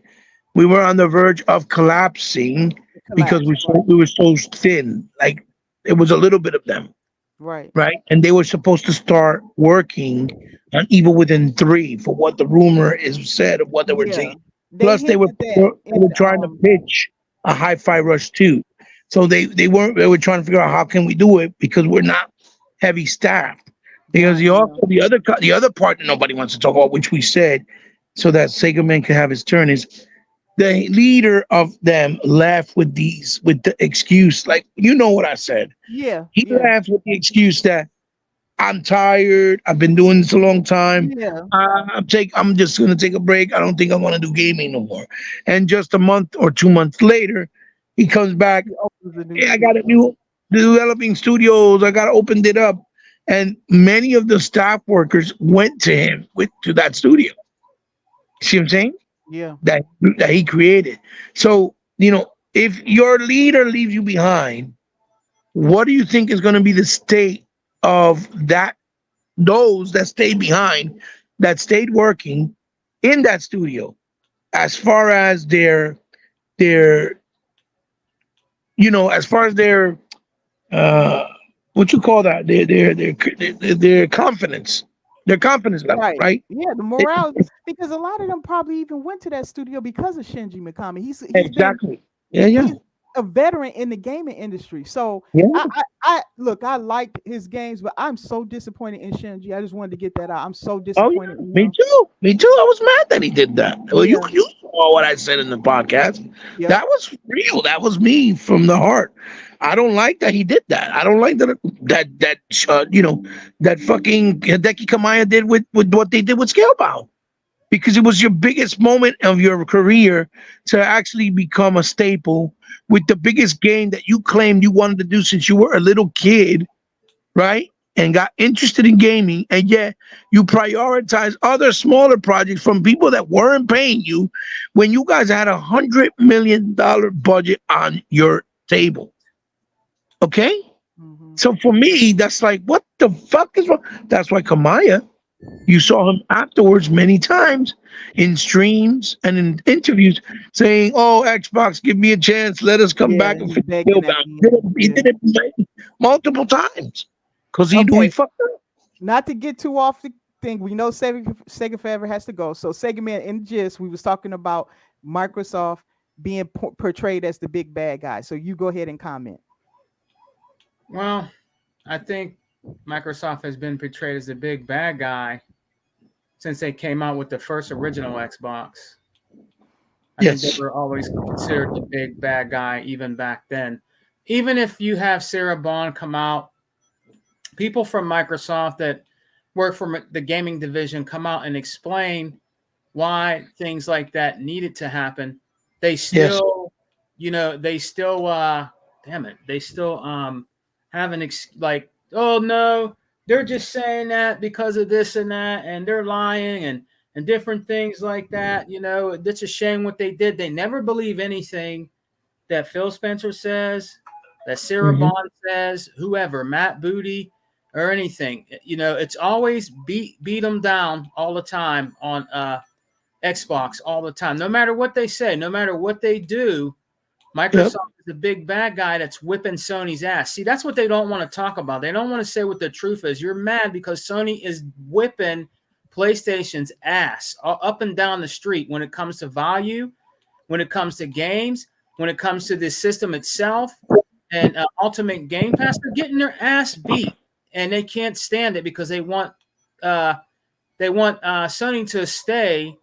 we were on the verge of collapsing because Collapse, we were so thin. Like it was a little bit of them, right. right? And they were supposed to start working on Evil Within 3 for what the rumor is said of what they were Yeah, saying. they Plus, hinted that they were in trying to pitch a Hi-Fi Rush 2. So they were trying to figure out how can we do it because we're not heavy staffed. Because right, the other part that nobody wants to talk about, which we said, so that Sega Man can have his turn, is the leader of them left with the excuse, like what I said. yeah, He yeah, left with the excuse that I'm tired. I've been doing this a long time. yeah. I'm just gonna take a break. I don't think I want to do gaming no more. And just a month or 2 months later, he comes back. He opens a new Hey, I got a studio. new developing studios. I gotta open it up. And many of the staff workers went to him to that studio. See what I'm saying? Yeah, That he created. So, if your leader leaves you behind, what do you think is going to be the state of those that stayed behind, that stayed working in that studio, as far as their as far as their uh what you call that, their confidence, level, right. right? Yeah, the It- morale, because a lot of them probably even went to that studio because of Shinji Mikami. He's been exactly. Yeah, yeah, he's a veteran in the gaming industry. So yeah. I look, I liked his games, but I'm so disappointed in Shinji. I just wanted to get that out. I'm so Oh yeah, disappointed in me him. too. Me too. I was mad that he did that. Well, Yeah, you saw what I said in the podcast. yep, That was real. That was me from the heart. I don't like that he did that. I don't like that fucking Hideki Kamiya did with what they did with Scalebound, because it was your biggest moment of your career to actually become a staple with the biggest game that you claimed you wanted to do since you were a little kid, right? And got interested in gaming, and yet you prioritize other smaller projects from people that weren't paying you when you guys had $100 million budget on your table. Okay? hmm, So for me, that's like, what the fuck is wrong? That's why Kamaya, you saw him afterwards many times in streams and in interviews saying, "Oh, Xbox, give me a chance. Let us come yeah. back and He's fix begging at Scalebound." the He did end. it, he Yeah. did it multiple times because he knew he Okay, fucked up. not to get too off the thing, we know Sega Forever has to go. So Sega Man, in gist, we was talking about Microsoft being portrayed as the big bad guy. So you go ahead and comment. Well, I think Microsoft has been portrayed as the big bad guy since they came out with the first original Xbox. I think they Yes. were always considered the big bad guy even back then. Even if you have Sarah Bond come out, people from Microsoft that work for the gaming division come out and explain why things like that needed to happen. They Yes. still, they still, damn it, they still have like, oh no, they're just saying that because of this and that, and they're lying and different things like that. It's a shame what they did. They never believe anything that Phil Spencer says, that Sarah Hmm. Bond says, whoever, Matt Booty, or anything. It's always beat them down all the time on Xbox all the time. No matter what they say, no matter what they do, Yep. Microsoft is the big bad guy that's whipping Sony's ass. See, that's what they don't want to talk about. They don't want to say what the truth is. You're mad because Sony is whipping PlayStation's ass up and down the street when it comes to value, when it comes to games, when it comes to the system itself, and Ultimate Game Pass. They're getting their ass beat, and they can't stand it because uh, they want Sony to stay,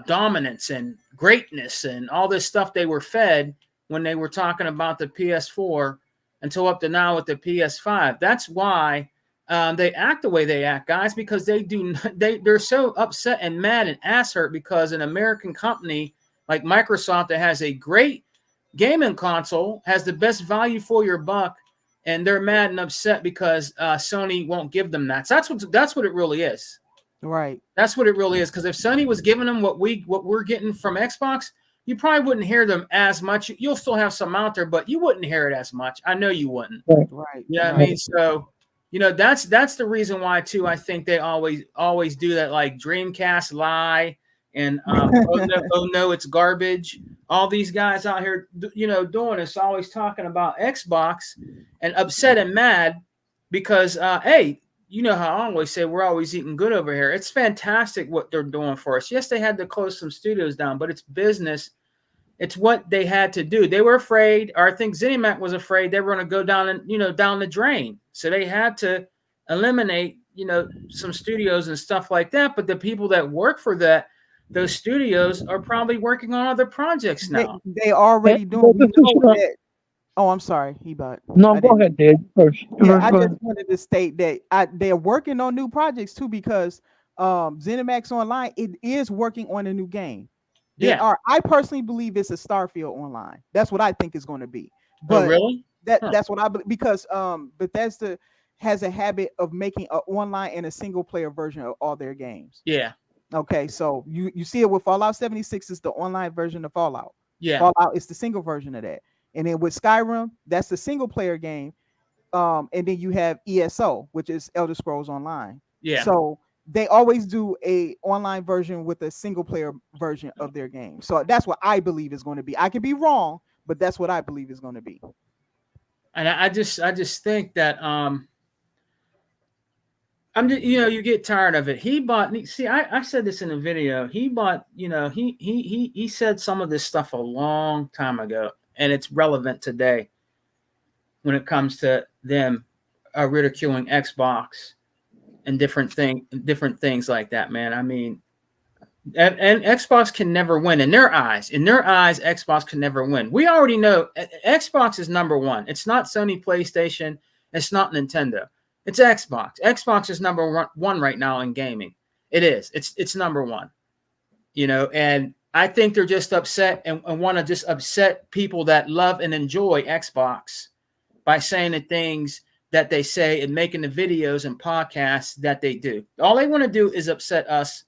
dominance and greatness and all this stuff they were fed when they were talking about the PS4 until up to now with the PS5. That's why they act the way they act, guys, because they're so upset and mad and ass hurt because an American company like Microsoft that has a great gaming console has the best value for your buck, and they're mad and upset because Sony won't give them that. So that's what it really is. Right. That's what it really is. Because if Sony was giving them what we're getting from Xbox, you probably wouldn't hear them as much. You'll still have some out there, but you wouldn't hear it as much. I know you wouldn't. Right. You know what I Right. mean? So, that's the reason why too. I think they always do that, like Dreamcast lie and oh no, it's garbage. All these guys out here, doing this, always talking about Xbox and upset and mad because hey, you know how I always say we're always eating good over here. It's fantastic what they're doing for us. Yes, they had to close some studios down, but it's business. It's what they had to do. They were afraid, or I think ZeniMax was afraid they were going to go down and down the drain. So they had to eliminate some studios and stuff like that. But the people that work for those studios are probably working on other projects They now. they already doing. But We the thing know about- that. Oh, I'm sorry, but No, I go didn't. ahead, Dave. First. Yeah, First, I go just ahead. wanted to state that they're working on new projects too because ZeniMax Online it is working on a new game. They Yeah. are. I personally believe it's a Starfield Online. That's what I think it's going to be. Oh, But really? Huh. that's what I believe because Bethesda has a habit of making an online and a single player version of all their games. Yeah. Okay, so you see it with Fallout 76 is the online version of Fallout. Yeah. Fallout is the single version of that. And then with Skyrim, that's the single player game. And then you have ESO, which is Elder Scrolls Online. Yeah. So they always do a online version with a single player version of their game. So that's what I believe is going to be. I could be wrong, but that's what I believe is going to be. And I just think that you get tired of it. He bought. See, I said this in a video. He bought. He said some of this stuff a long time ago, and it's relevant today when it comes to them ridiculing Xbox and different things like that. Man, I mean, and Xbox can never win in their eyes. In their eyes, Xbox can never win. We already know Xbox is number one. It's not Sony PlayStation. It's not Nintendo. It's Xbox. Xbox is number one right now in gaming. It is. It's number one. And I think they're just upset and want to just upset people that love and enjoy Xbox by saying the things that they say and making the videos and podcasts that they do. All they want to do is upset us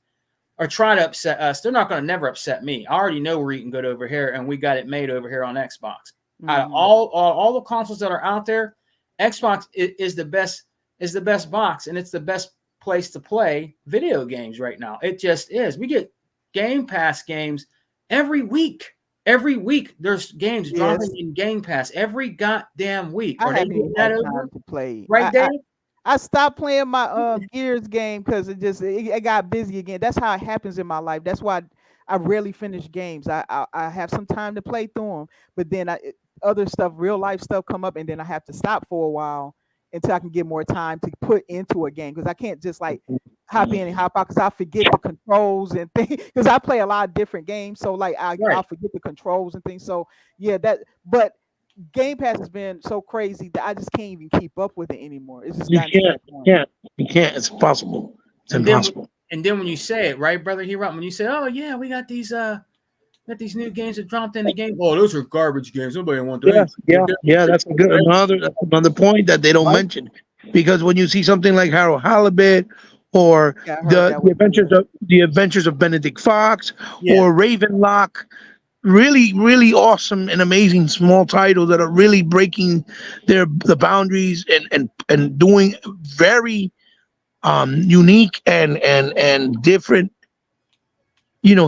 or try to upset us. They're not going to never upset me. I already know we're eating good over here, and we got it made over here on Xbox. Mm-hmm. Out of all the consoles that are out there, Xbox is the best box, and it's the best place to play video games right now. It just is. We get Game Pass games every week. Every week there's games dropping in Game Pass every goddamn week. I haven't even had time to play. Right, Dave? I stopped playing my Gears game because it got busy again. That's how it happens in my life. That's why I rarely finish games. I have some time to play through them, but then other stuff, real life stuff come up, and then I have to stop for a while until I can get more time to put into a game, because I can't just like hop in and hop out, because I forget the controls and things, because I play a lot of different games, so like Right. I'll forget the controls and things. So yeah, but Game Pass has been so crazy that I just can't even keep up with it anymore. It's just You gotten to can't, that you point. can't, you can't. It's impossible. It's And then, impossible. and then when you say it, right, brother, when you say, "Oh yeah, we got these new games that dropped in the game." Oh, those are garbage games. Nobody want those. Yeah. That's that's another point that they don't Right? mention, because when you see something like Harold Halibut, or Yeah, I heard that was good. the Adventures of Benedict Fox, Yeah. or Ravenlock, really, really awesome and amazing small titles that are really breaking the boundaries, and doing very unique and different,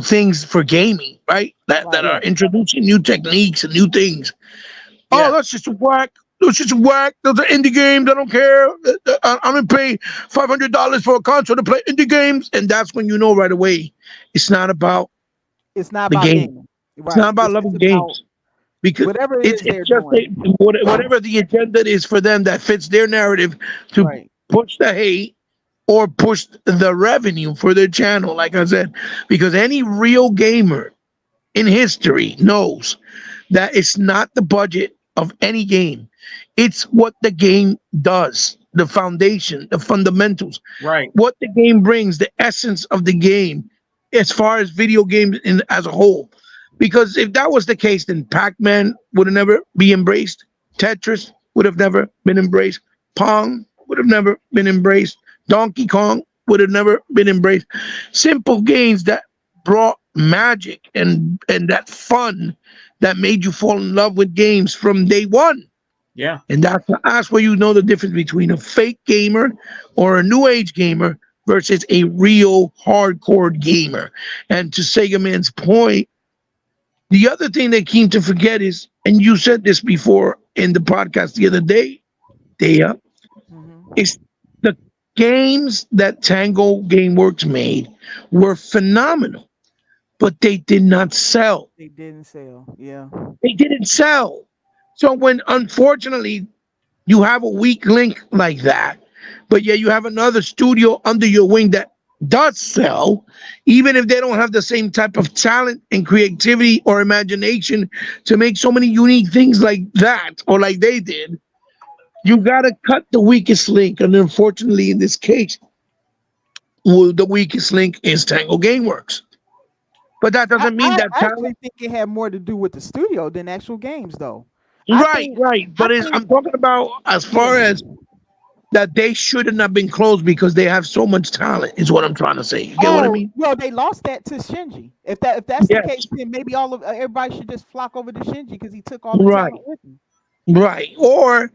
things for gaming, right? That Right. are introducing new techniques and new things. Oh, Yeah. that's just whack. That's just whack. Those are indie games. I don't care. I'm gonna pay $500 for a console to play indie games, and that's when you know right away it's not about It's not the about game. gaming. It's not Right. about It's loving about games, because whatever it it's is it's they're just doing. whatever the agenda is for them that fits their narrative to Right. push the hate or push the revenue for their channel. Like I said, because any real gamer in history knows that it's not the budget of any game. It's what the game does, the foundation, the fundamentals, Right. what the game brings, the essence of the game, as far as video games as a whole. Because if that was the case, then Pac-Man would have never be embraced. Tetris would have never been embraced. Pong would have never been embraced. Donkey Kong would have never been embraced. Simple games that brought magic and that fun that made you fall in love with games from day one. Yeah. And that's where you know the difference between a fake gamer or a new age gamer versus a real hardcore gamer. And to Sega Man's point, the other thing they seem to forget is, and you said this before in the podcast the other day, Dea, Hmm. is the games that Tango Gameworks made were phenomenal, but they did not sell. They didn't sell. Yeah. They didn't sell. So when, unfortunately, you have a weak link like that, but yeah, you have another studio under your wing that does sell, even if they don't have the same type of talent and creativity or imagination to make so many unique things like that or like they did, you gotta cut the weakest link. And unfortunately, in this case, the weakest link is Tango Gameworks. But that I, doesn't mean I that actually talent. think it had more to do with the studio than actual games, though. I Right, think. right. I But think. I'm talking about as far Yeah. as that they shouldn't have been closed because they have so much talent, is what I'm trying to say. You get what I Oh mean? well, they lost that to Shinji. If that's the case, Yes. then maybe all of everybody should just flock over to Shinji because he took all the Right, talent with him. right. Or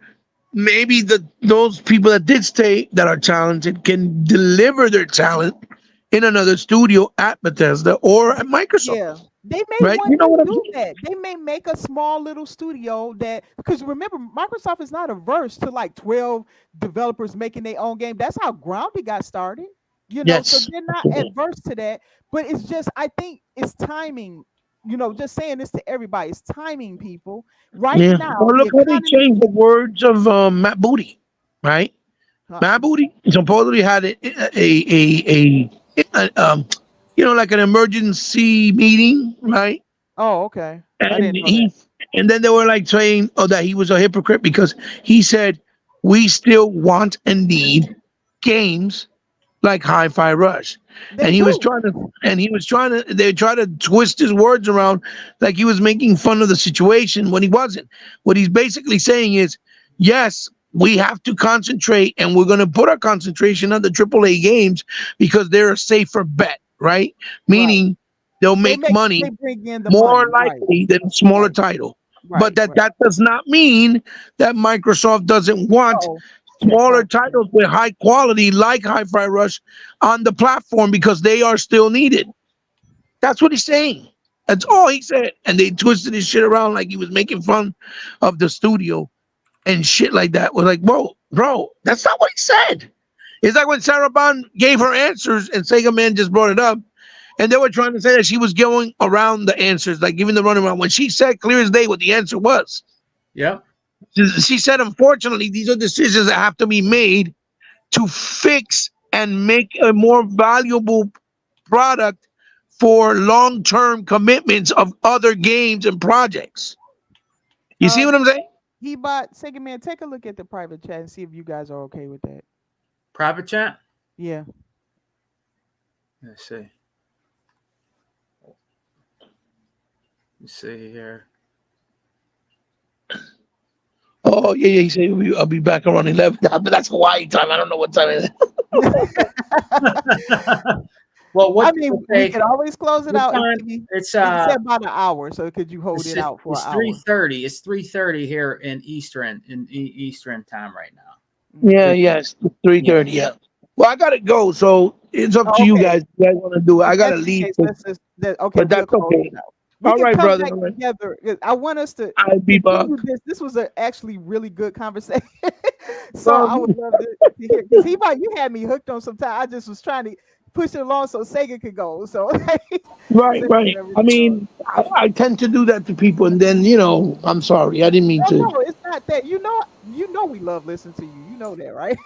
maybe those people that did stay that are talented can deliver their talent in another studio at Bethesda or at Microsoft. Yeah, they may Right? one You know day what I'm do saying? that. They may make a small little studio that, because remember, Microsoft is not averse to like 12 developers making their own game. That's how Grounded got started. So Yes. they're not Absolutely. adverse to that. But it's just, I think it's timing. Just saying this to everybody, it's timing, people. Right Yeah. now, Well, the look how they economy. changed the words of Matt Booty, right? uh, Matt Booty supposedly had like an emergency meeting, right? oh, okay. I And didn't know that. then they were like saying, oh, that he was a hypocrite because he said we still want and need games like Hi-Fi Rush, They and he was do. trying to, they try to twist his words around like he was making fun of the situation when he wasn't. What he's basically saying is, yes, we have to concentrate, and we're going to put our concentration on the AAA games because they're a safer bet, right? Right. Meaning they'll make They money bring in the more money. Right. likely than a smaller Right. title. But Right. that Right. that does not mean that Microsoft doesn't want Oh, check smaller profit. titles with high quality like Hi-Fi Rush on the platform because they are still needed. That's what he's saying. That's all he said. And they twisted his shit around like he was making fun of the studio and shit like that. We're like, whoa, bro, that's not what he said. It's like when Sarah Bond gave her answers and Sega Man just brought it up. And they were trying to say that she was going around the answers, like giving the runaround when she said clear as day what the answer was. Yep. She said, unfortunately, these are decisions that have to be made to fix and make a more valuable product for long-term commitments of other games and projects. You see what I'm saying? He bought Sega Man. Take a look at the private chat and see if you guys are okay with that. Private chat. Yeah. Let's see. Let's see here. Oh yeah, yeah. He said I'll be back around 11. But that's Hawaii time. I don't know what time it is. Well, what I mean, we can always close it what out. time? It It's said about an hour, so could you hold it out for it's an hour? 3:30. It's 3:30 here in Eastern Eastern time right now. Yeah, yes, 3:30. Yeah. Well, I gotta go, so it's up to you Okay. guys. If you guys want to do it, I If gotta that's the leave. case, But, let's just okay. but that's We'll close okay. it out. We All can right, come brother. back All right. together. I want us to I'll be back. continue this. This was a actually really good conversation. So Well, I would love to hear because you had me hooked on some time. I just was trying to push it along so Sega could go. So Right, Sega right. never I did. mean, I tend to do that to people, and then I'm sorry, I didn't mean to. No, it's not that. You know we love listening to you. You know that, right?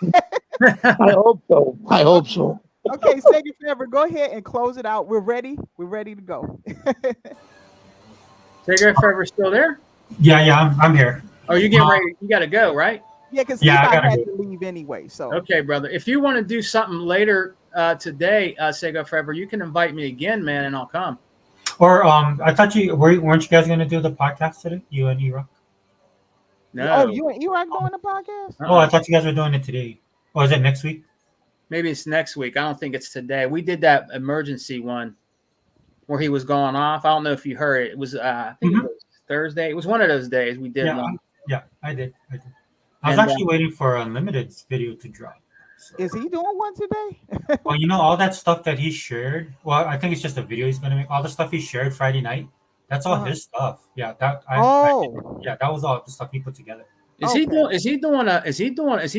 I hope so. I hope so. Okay, Sega Forever, go ahead and close it out. We're ready. We're ready to go. Sega Forever still there? Yeah, I'm here. Oh, you getting ready? You got to go, right? Yeah, because Yeah, I Levi gotta had go. to leave anyway. So Okay, brother. If you want to do something later today, Sega Forever, you can invite me again, man, and I'll come. Or I thought weren't you guys gonna do the podcast today? You and E-Rock? No. Oh, you and E-Rock doing the podcast? Oh, I thought you guys were doing it today. Or is it next week? Maybe it's next week. I don't think it's today. We did that emergency one where he was going off. I don't know if you heard it. It was I think it was Thursday. It was one of those days we did one. Yeah, I did. I was actually waiting for Unlimited's video to drop. So. Is he doing one today? Well, all that stuff that he shared. Well, I think it's just a video he's gonna make. All the stuff he shared Friday night. That's all his stuff. Yeah, that was all the stuff he put together. Is he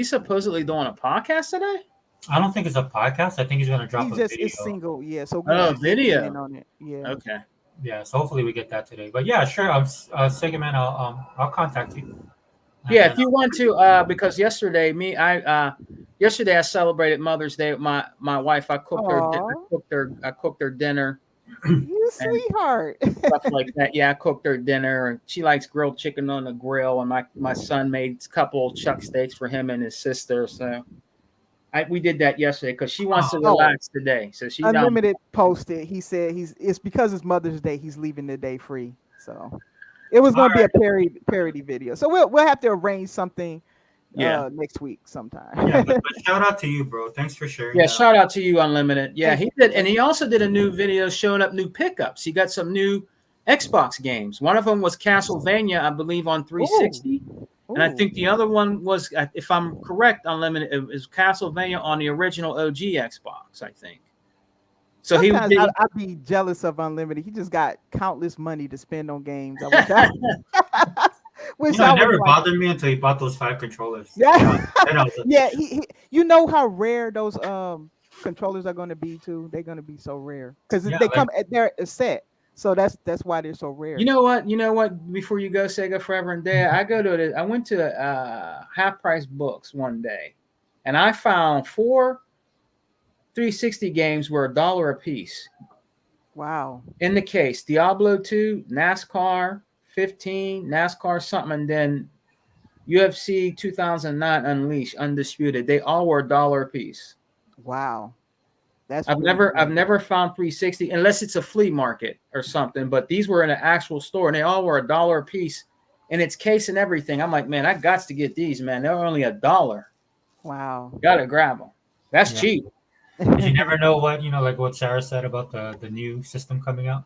supposedly doing a podcast today? I don't think it's a podcast. I think he's gonna drop a video. It's single, yeah. So video on it. Yeah. Okay. Yeah, so hopefully we get that today. But yeah, sure. Sega Man, I'll contact you. Yeah, if you want to, because yesterday I celebrated Mother's Day with my wife. I cooked her dinner. You sweetheart. Stuff like that. Yeah, I cooked her dinner, and she likes grilled chicken on the grill. And my son made a couple chuck steaks for him and his sister. So we did that yesterday because she wants to relax today. So she Unlimited posted. He said it's because it's Mother's Day. He's leaving the day free. So it was going to be a parody video. So we'll have to arrange something. Next week sometime. Yeah, but shout out to you, bro. Thanks for sharing. Yeah, shout out to you, Unlimited. Yeah, he did, and he also did a new video showing up new pickups. He got some new Xbox games. One of them was Castlevania, I believe, on 360, and I think the other one was, if I'm correct, Unlimited, it was Castlevania on the original OG Xbox, I think. So sometimes I'd be jealous of Unlimited. He just got countless money to spend on games. It never bothered me until he bought those 5 controllers. Yeah, yeah. He you know how rare those controllers are going to be too. They're going to be so rare because they come at their set. So that's why they're so rare. You know what? Before you go, Sega Forever and Day, I went to Half Price Books one day, and I found 4 360 games were $1 a piece. Wow. In the case, Diablo 2, NASCAR 15, NASCAR something, and then UFC 2009 Unleashed, Undisputed. They all were $1 a piece. Wow. I've never found 360 unless it's a flea market or something, but these were in an actual store and they all were $1 a piece in its case and everything. I'm like, man, I got to get these, man. They're only $1. Wow. Gotta grab them. That's cheap. You never know what, like what Sarah said about the new system coming out.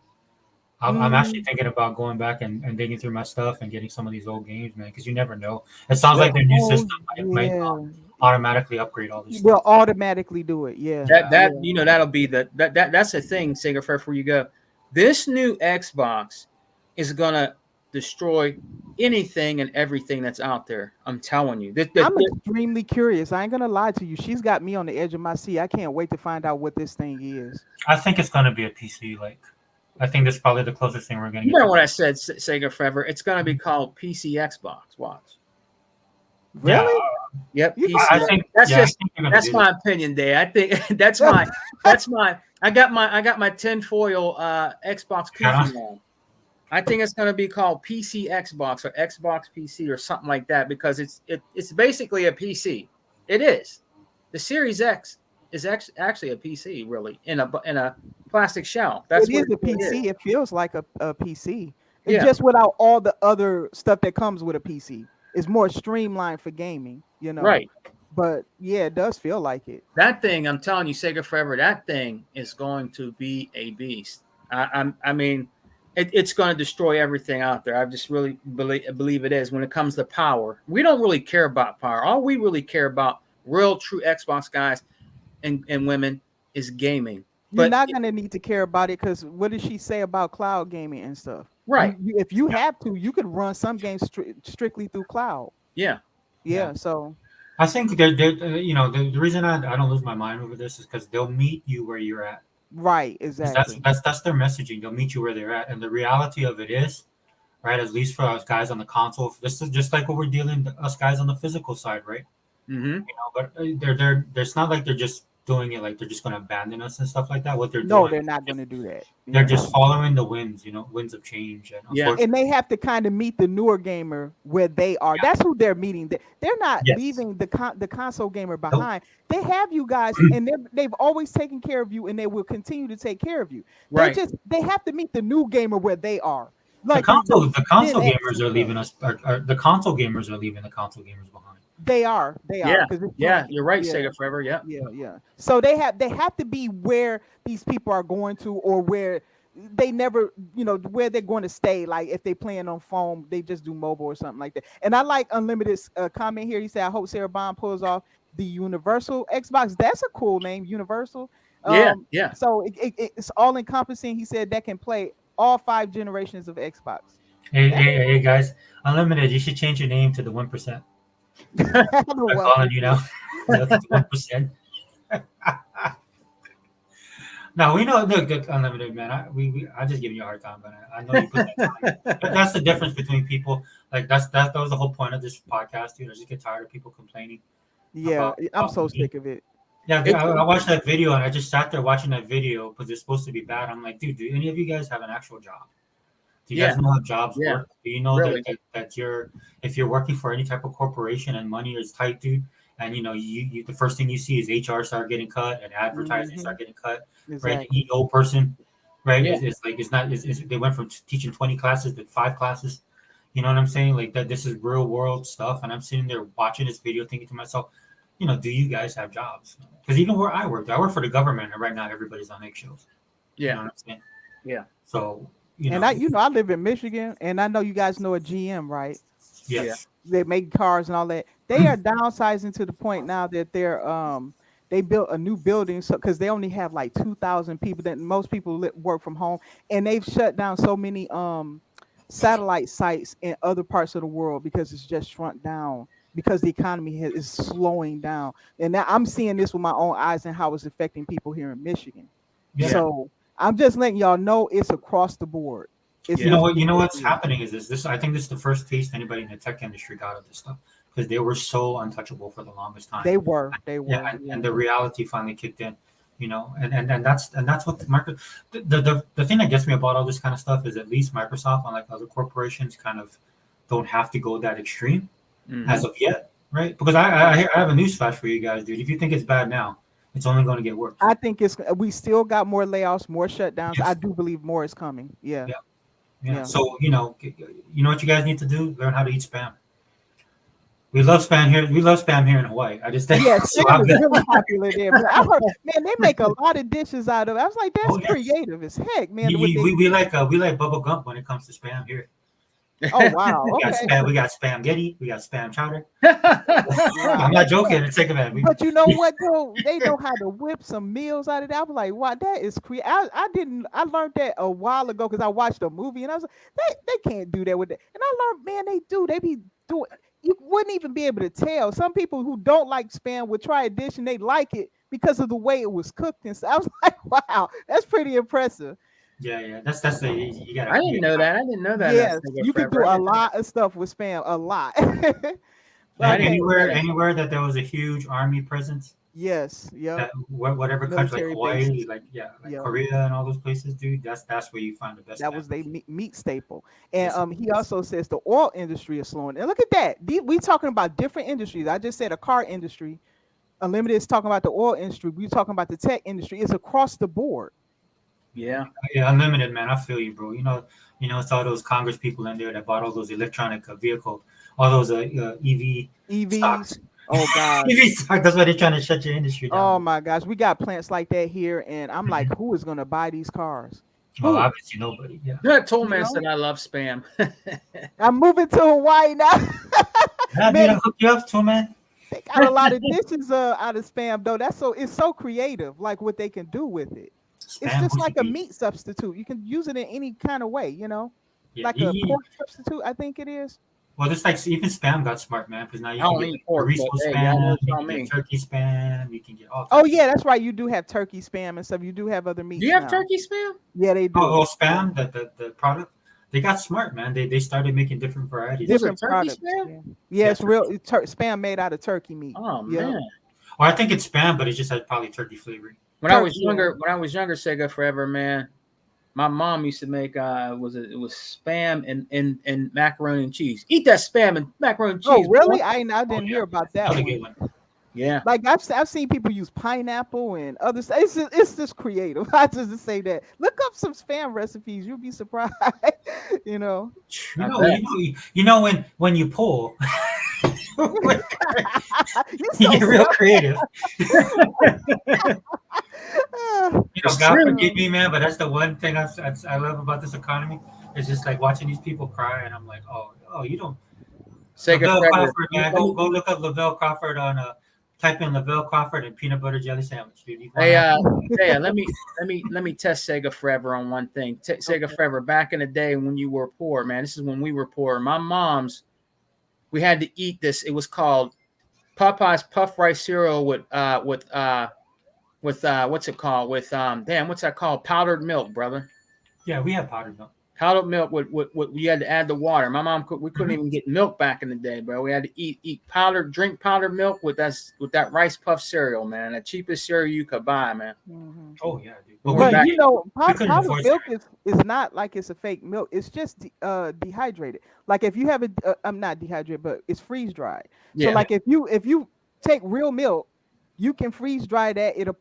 I'm actually thinking about going back and digging through my stuff and getting some of these old games, man, because you never know. It sounds like their new system might automatically upgrade all this. Will automatically do it, yeah. That'll be that's the thing, Sega Fair, before you go. This new Xbox is gonna destroy anything and everything that's out there. I'm telling you. I'm extremely curious. I ain't gonna lie to you. She's got me on the edge of my seat. I can't wait to find out what this thing is. I think it's gonna be a PC like. I think that's probably the closest thing we're going to You get. know To what I said, Sega forever. It's going to be called PC Xbox. Watch. Yeah, Really? Yep. You PC. I think. That's Yeah, I just think they're going to that's do my that. opinion, Dave. I think that's my. I got my tinfoil Xbox Hat goofy on. I think it's going to be called PC Xbox or Xbox PC or something like that because it's basically a PC. It is. The Series X is actually a PC, really, in a plastic shell. That's It what is a it is. PC. It feels like a PC. It's Yeah. just without all the other stuff that comes with a PC. It's more streamlined for gaming, you know. Right. But yeah, it does feel like it. That thing, I'm telling you, Sega Forever, that thing is going to be a beast. I mean, it's going to destroy everything out there. I just really believe it is. When it comes to power, we don't really care about power. All we really care about, real true Xbox guys and women, is gaming. You're But not gonna need to care about it because what did she say about cloud gaming and stuff? right, If you have to, you could run some games strictly through cloud. yeah, Yeah. So I think they're you know, the reason I don't lose my mind over this is because they'll meet you where you're at. right, 'Cause exactly. that's their messaging. They'll meet you where they're at, and the reality of it is, right? At least for us guys on the console, this is just like what we're dealing us guys on the physical side, right? mm-hmm. You know, but they're it's not like they're just doing it like they're just going to abandon us and stuff like that. What they're No, doing, they're not gonna do that. they're Yeah. just following the winds, you know, winds of change, and Yeah. And they have to kind of meet the newer gamer where they are. That's who they're meeting. They're not Yes. leaving the console gamer behind. They have you guys, and they've always taken care of you, and they will continue to take care of you. Right. They have to meet the new gamer where they are. the Like console Gen X gamers and are leaving stuff. us. The console gamers are leaving the console gamers behind. They are. They are. Yeah, 'Cause it's yeah, like- you're right, yeah. Sega Forever. Yeah, Yeah. So they have to be where these people are going to, or where they never, where they're going to stay. Like if they playing on phone, they just do mobile or something like that. And I like Unlimited's comment here. He said, "I hope Sarah Bond pulls off the Universal Xbox." That's a cool name, Universal. yeah. So it's all encompassing. He said that can play all 5 generations of Xbox. Hey guys, Unlimited, you should change your name to the 1%. I'm calling you now. 1%. No, we know. Look, Unlimited, man. I'm just giving you a hard time, but I know you put that time. But that's the difference between people. Like that was the whole point of this podcast, dude. I just get tired of people complaining. Yeah, I'm so me. sick of it. Yeah, I watched that video and I just sat there watching that video because it's supposed to be bad. I'm like, dude, do any of you guys have an actual job? Do you guys know how jobs work? Do you know Really? that if you're working for any type of corporation and money is tight, dude, and you the first thing you see is HR start getting cut and advertising start getting cut, Exactly. right? The EO person, right? Yeah. They went from teaching 20 classes to 5 classes. You know what I'm saying? Like that. This is real world stuff, and I'm sitting there watching this video, thinking to myself, do you guys have jobs? Because even where I work for the government, and right now everybody's on eggshells. Yeah. You know what I'm saying? Yeah. So. And I live in Michigan, and I know you guys know a GM, right? Yes. They make cars and all that. They are downsizing to the point now that they built a new building, so because they only have like 2,000 people. That most people work from home, and they've shut down so many satellite sites in other parts of the world because it's just shrunk down because the economy is slowing down. And now I'm seeing this with my own eyes and how it's affecting people here in Michigan. Yeah. So I'm just letting y'all know it's across the board. You know what's happening is this. I think this is the first taste anybody in the tech industry got of this stuff because they were so untouchable for the longest time. They were. Yeah, and the reality finally kicked in. And that's what the thing that gets me about all this kind of stuff is at least Microsoft, unlike other corporations, kind of don't have to go that extreme as of yet, right? Because I have a newsflash for you guys, dude. If you think it's bad now, it's only going to get worse. I think we still got more layoffs, more shutdowns. Yes. I do believe more is coming. Yeah. So you know what you guys need to do? Learn how to eat spam. We love spam here. We love spam here in Hawaii. I just think spam is really popular there. But I heard, man, they make a lot of dishes out of it. I was like, that's creative as heck, man. We like Bubba Gump when it comes to spam here. Oh wow! We got spaghetti. We got spam chowder. I'm not joking. It's like that. But you know what though? They know how to whip some meals out of that. I was like, wow, that is creative. I learned that a while ago because I watched a movie and I was like, they can't do that with it. And I learned, man, they do. They be doing. You wouldn't even be able to tell. Some people who don't like spam would try a dish and they like it because of the way it was cooked. And so I was like, wow, that's pretty impressive. Yeah. That's the you gotta. I didn't know that. I didn't know that. Yes, Sega you can Forever. do I a didn't know lot of stuff with spam. A lot. I didn't Okay. know that. Anywhere that there was a huge army presence, Yes. Yep. that whatever country, like Military Hawaii, bases. like Yep. Korea and all those places, dude. That's where you find the best. That was spam. their meat staple. And Yes. he also says the oil industry is slowing. And look at that. We talking about different industries. I just said a car industry. Unlimited is talking about the oil industry. We talking about the tech industry. It's across the board. Yeah. Yeah, unlimited, man. I feel you, bro. It's all those Congress people in there that bought all those electronic vehicle, all those EV EVs. stocks. Oh God. EV stock. That's why they're trying to shut your industry down. Oh my gosh. We got plants like that here. And I'm like, who is gonna buy these cars? Well, Who? obviously nobody. Yeah. That told man know? said I love spam. I'm moving to Hawaii now. Yeah, Man, dude, I'll hook you up too, man. they got a lot of dishes out of spam though. It's so creative, like what they can do with it. It's Spam just like a would be- meat substitute. You can use it in any kind of way, Yeah, like a pork substitute, I think it is. well, just like even spam got smart, man, because now you I can don't get eat pork, chorizo but hey, y'all know spam, it's you on can me. get turkey spam, you can get all. Oh types. yeah, that's right. You do have turkey spam and stuff. You do have other meats. Do you have now. turkey spam? Yeah, they do. Oh, spam, the product, they got smart, man. They started making different varieties. Is it Different turkey products. spam? Yeah, it's real spam made out of turkey meat. Oh Yeah. man. Or I think it's spam, but it just has probably turkey flavoring. When I was Turkey, yeah. younger, Sega Forever, man, my mom used to make it was spam and macaroni and cheese. Eat that spam and macaroni and cheese. Oh really? boy. I didn't hear about that Another one. good one. Yeah. Like I've seen people use pineapple and other stuff. It's just creative. I just say that. Look up some spam recipes. You'll be surprised. You know, bet. you know when you pull, You're you so get real creative. self- It's God true. forgive me, man, but that's the one thing I love about this economy. It's just like watching these people cry, and I'm like, oh, you don't. Sega Lavelle Forever. Crawford, man, go look up Lavelle Crawford on type in Lavelle Crawford and peanut butter jelly sandwich, dude. You Hey, find out- let me test Sega Forever on one thing. Sega Forever, back in the day when you were poor, man. This is when we were poor. My mom's, we had to eat this. It was called Popeye's puff rice cereal with what's it called? With what's that called? Powdered milk, brother. yeah, we have powdered milk. Powdered milk with we had to add the water. My mom we couldn't even get milk back in the day, bro. We had to drink powdered milk with that rice puff cereal, man. The cheapest cereal you could buy, man. Mhm. Oh yeah, dude. But But back- you know, couldn't powdered afford milk is not like it's a fake milk. It's just dehydrated. Like if you have it, I'm not dehydrated, but it's freeze dried. Yeah. So like if you take real milk, you can freeze dry that. It'll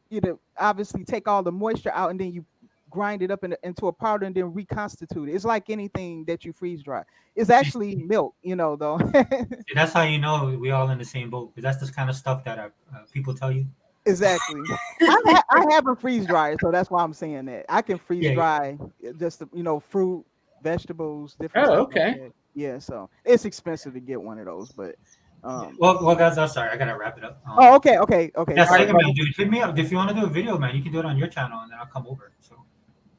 obviously take all the moisture out, and then you grind it up into a powder and then reconstitute it. It's like anything that you freeze dry. It's actually milk, though. See, that's how you know we all in the same boat, because that's the kind of stuff that people tell you. Exactly. I have a freeze dryer, so that's why I'm saying that. I can freeze Yeah. dry just fruit, vegetables, different. Oh, stuff like okay. that. Yeah, so it's expensive to get one of those, but Well, guys, I'm sorry, I gotta wrap it up. okay. Yeah, Sorry, Sega Man, dude, hit me up if you want to do a video, man. You can do it on your channel, and then I'll come over. So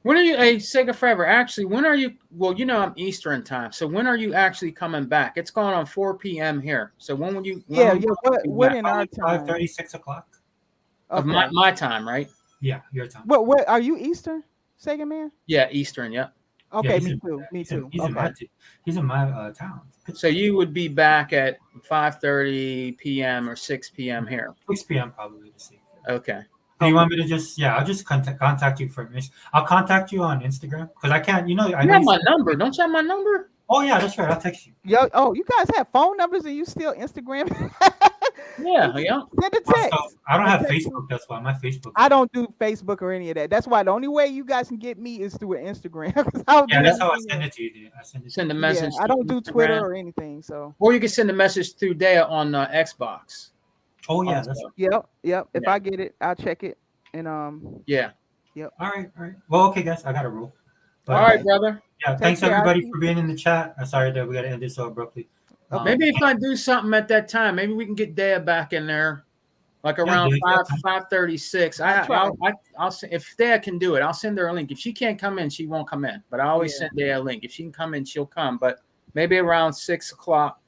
When are you, hey, Sega Forever? Actually, when are you? Well, I'm Eastern time, so when are you actually coming back? It's going on 4 p.m. here. So when would you? yeah. when What in our time? 5:30, 6 o'clock. of Okay. my time, right? Yeah, your time. What are you Eastern, Sega Man? Yeah, Eastern. Yeah. Okay, he's me in- too. Me too. He's in my town. So you would be back at 5:30 p.m. or 6 p.m. here. 6 p.m. probably to see. Okay. Do you want me to just? Yeah, I'll just contact you for. I'll contact you on Instagram because I can't. I You know have my number. Don't you have my number? Oh yeah, that's right. I'll text you. You guys have phone numbers and you still Instagram? Yeah. Send a Well, text. so I don't have Okay. Facebook. That's why my Facebook. I don't do Facebook or any of that. That's why the only way you guys can get me is through an Instagram. 'Cause I don't Yeah, do that's how I anything send else. it to you, dude. I send it. Send a to you. message. Yeah, I don't do Instagram. Twitter or anything. So Or you can send a message through Dea on Xbox. Oh yeah, Also. that's yep. If Yeah. I get it, I'll check it. And Yeah. all right. Well, okay, guys, I gotta roll. But, All right, brother. Yeah, Take thanks care, everybody Ozzy. for being in the chat. I'm sorry that we gotta end this so abruptly. Okay. Maybe if I do something at that time, maybe we can get Dea back in there, like around dude, yeah. 5:36. I'll send, if Dea can do it, I'll send her a link. If she can't come in, she won't come in. But I always Yeah. send Dea a link. If she can come in, she'll come. But maybe around 6 o'clock,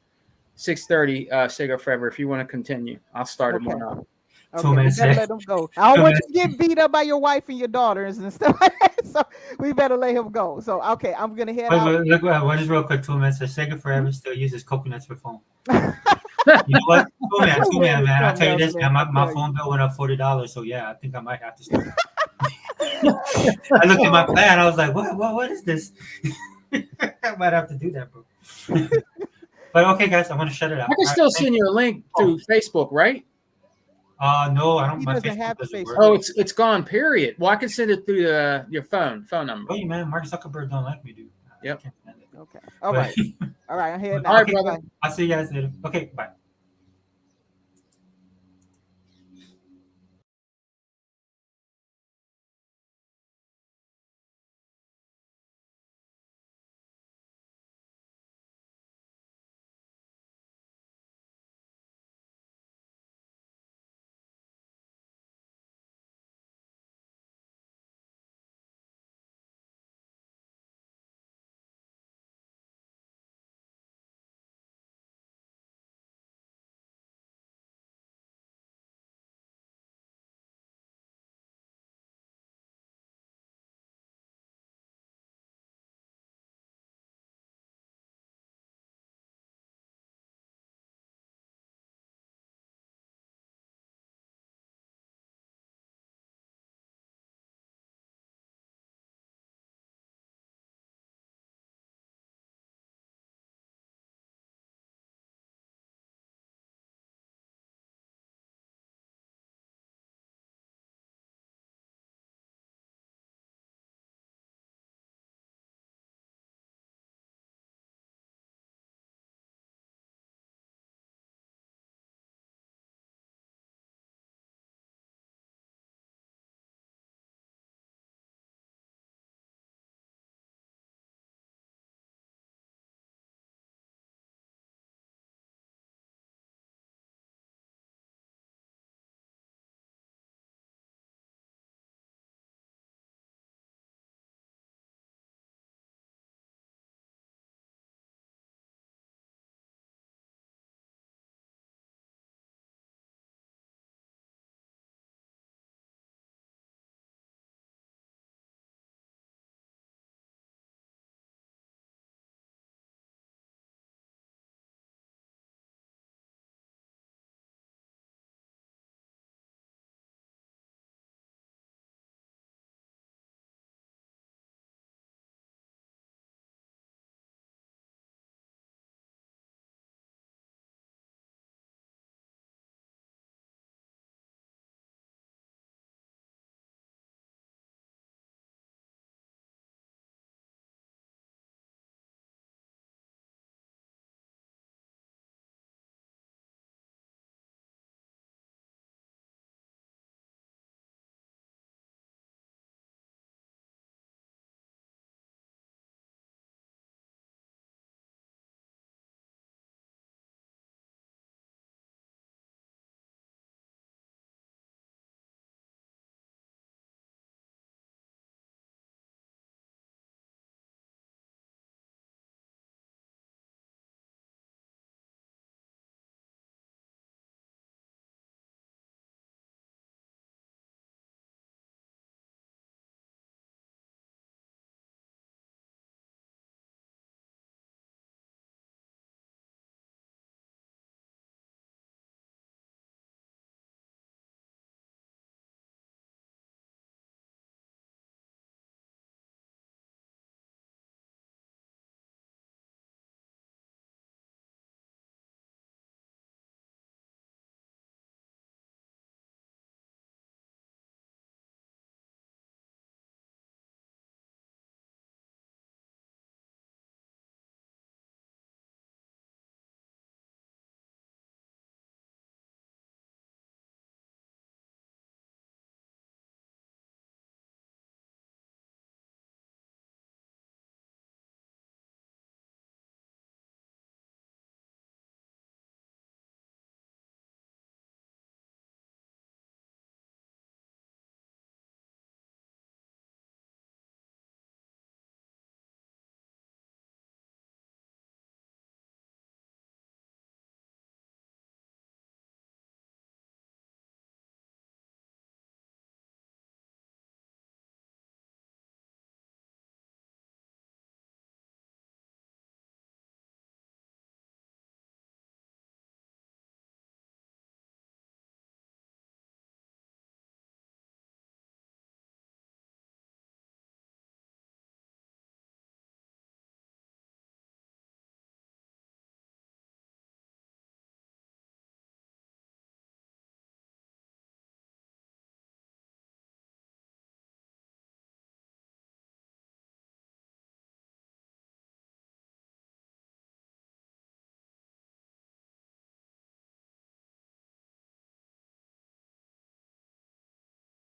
6:30. Sega Forever. If you want to continue, I'll start it Okay. one up. Okay, So we many gotta sex. let them go. I don't So want many- you to get beat up by your wife and your daughters and stuff. So we better let him go. So okay, I'm gonna head Wait, out. wait, look, what is real quick? 2 man says Sega Forever still uses coconuts for phone. You know what? 2 man, man. I Something tell you else, this, man. man. I My tell you. phone bill went up $40, so yeah, I think I might have to start. I looked at my plan. I was like, what is this? I might have to do that, bro. But okay, guys, I'm gonna shut it out. I can still send you a link through Facebook, right? No, I don't. He My doesn't Facebook have doesn't work. Facebook. Oh, it's gone. Period. Well, I can send it through your phone number. Oh, you man, Mark Zuckerberg don't like me, dude. Yep. Okay. All right. All right. I'm heading All out. right, brother. Bye. I'll see you guys later. Okay, bye.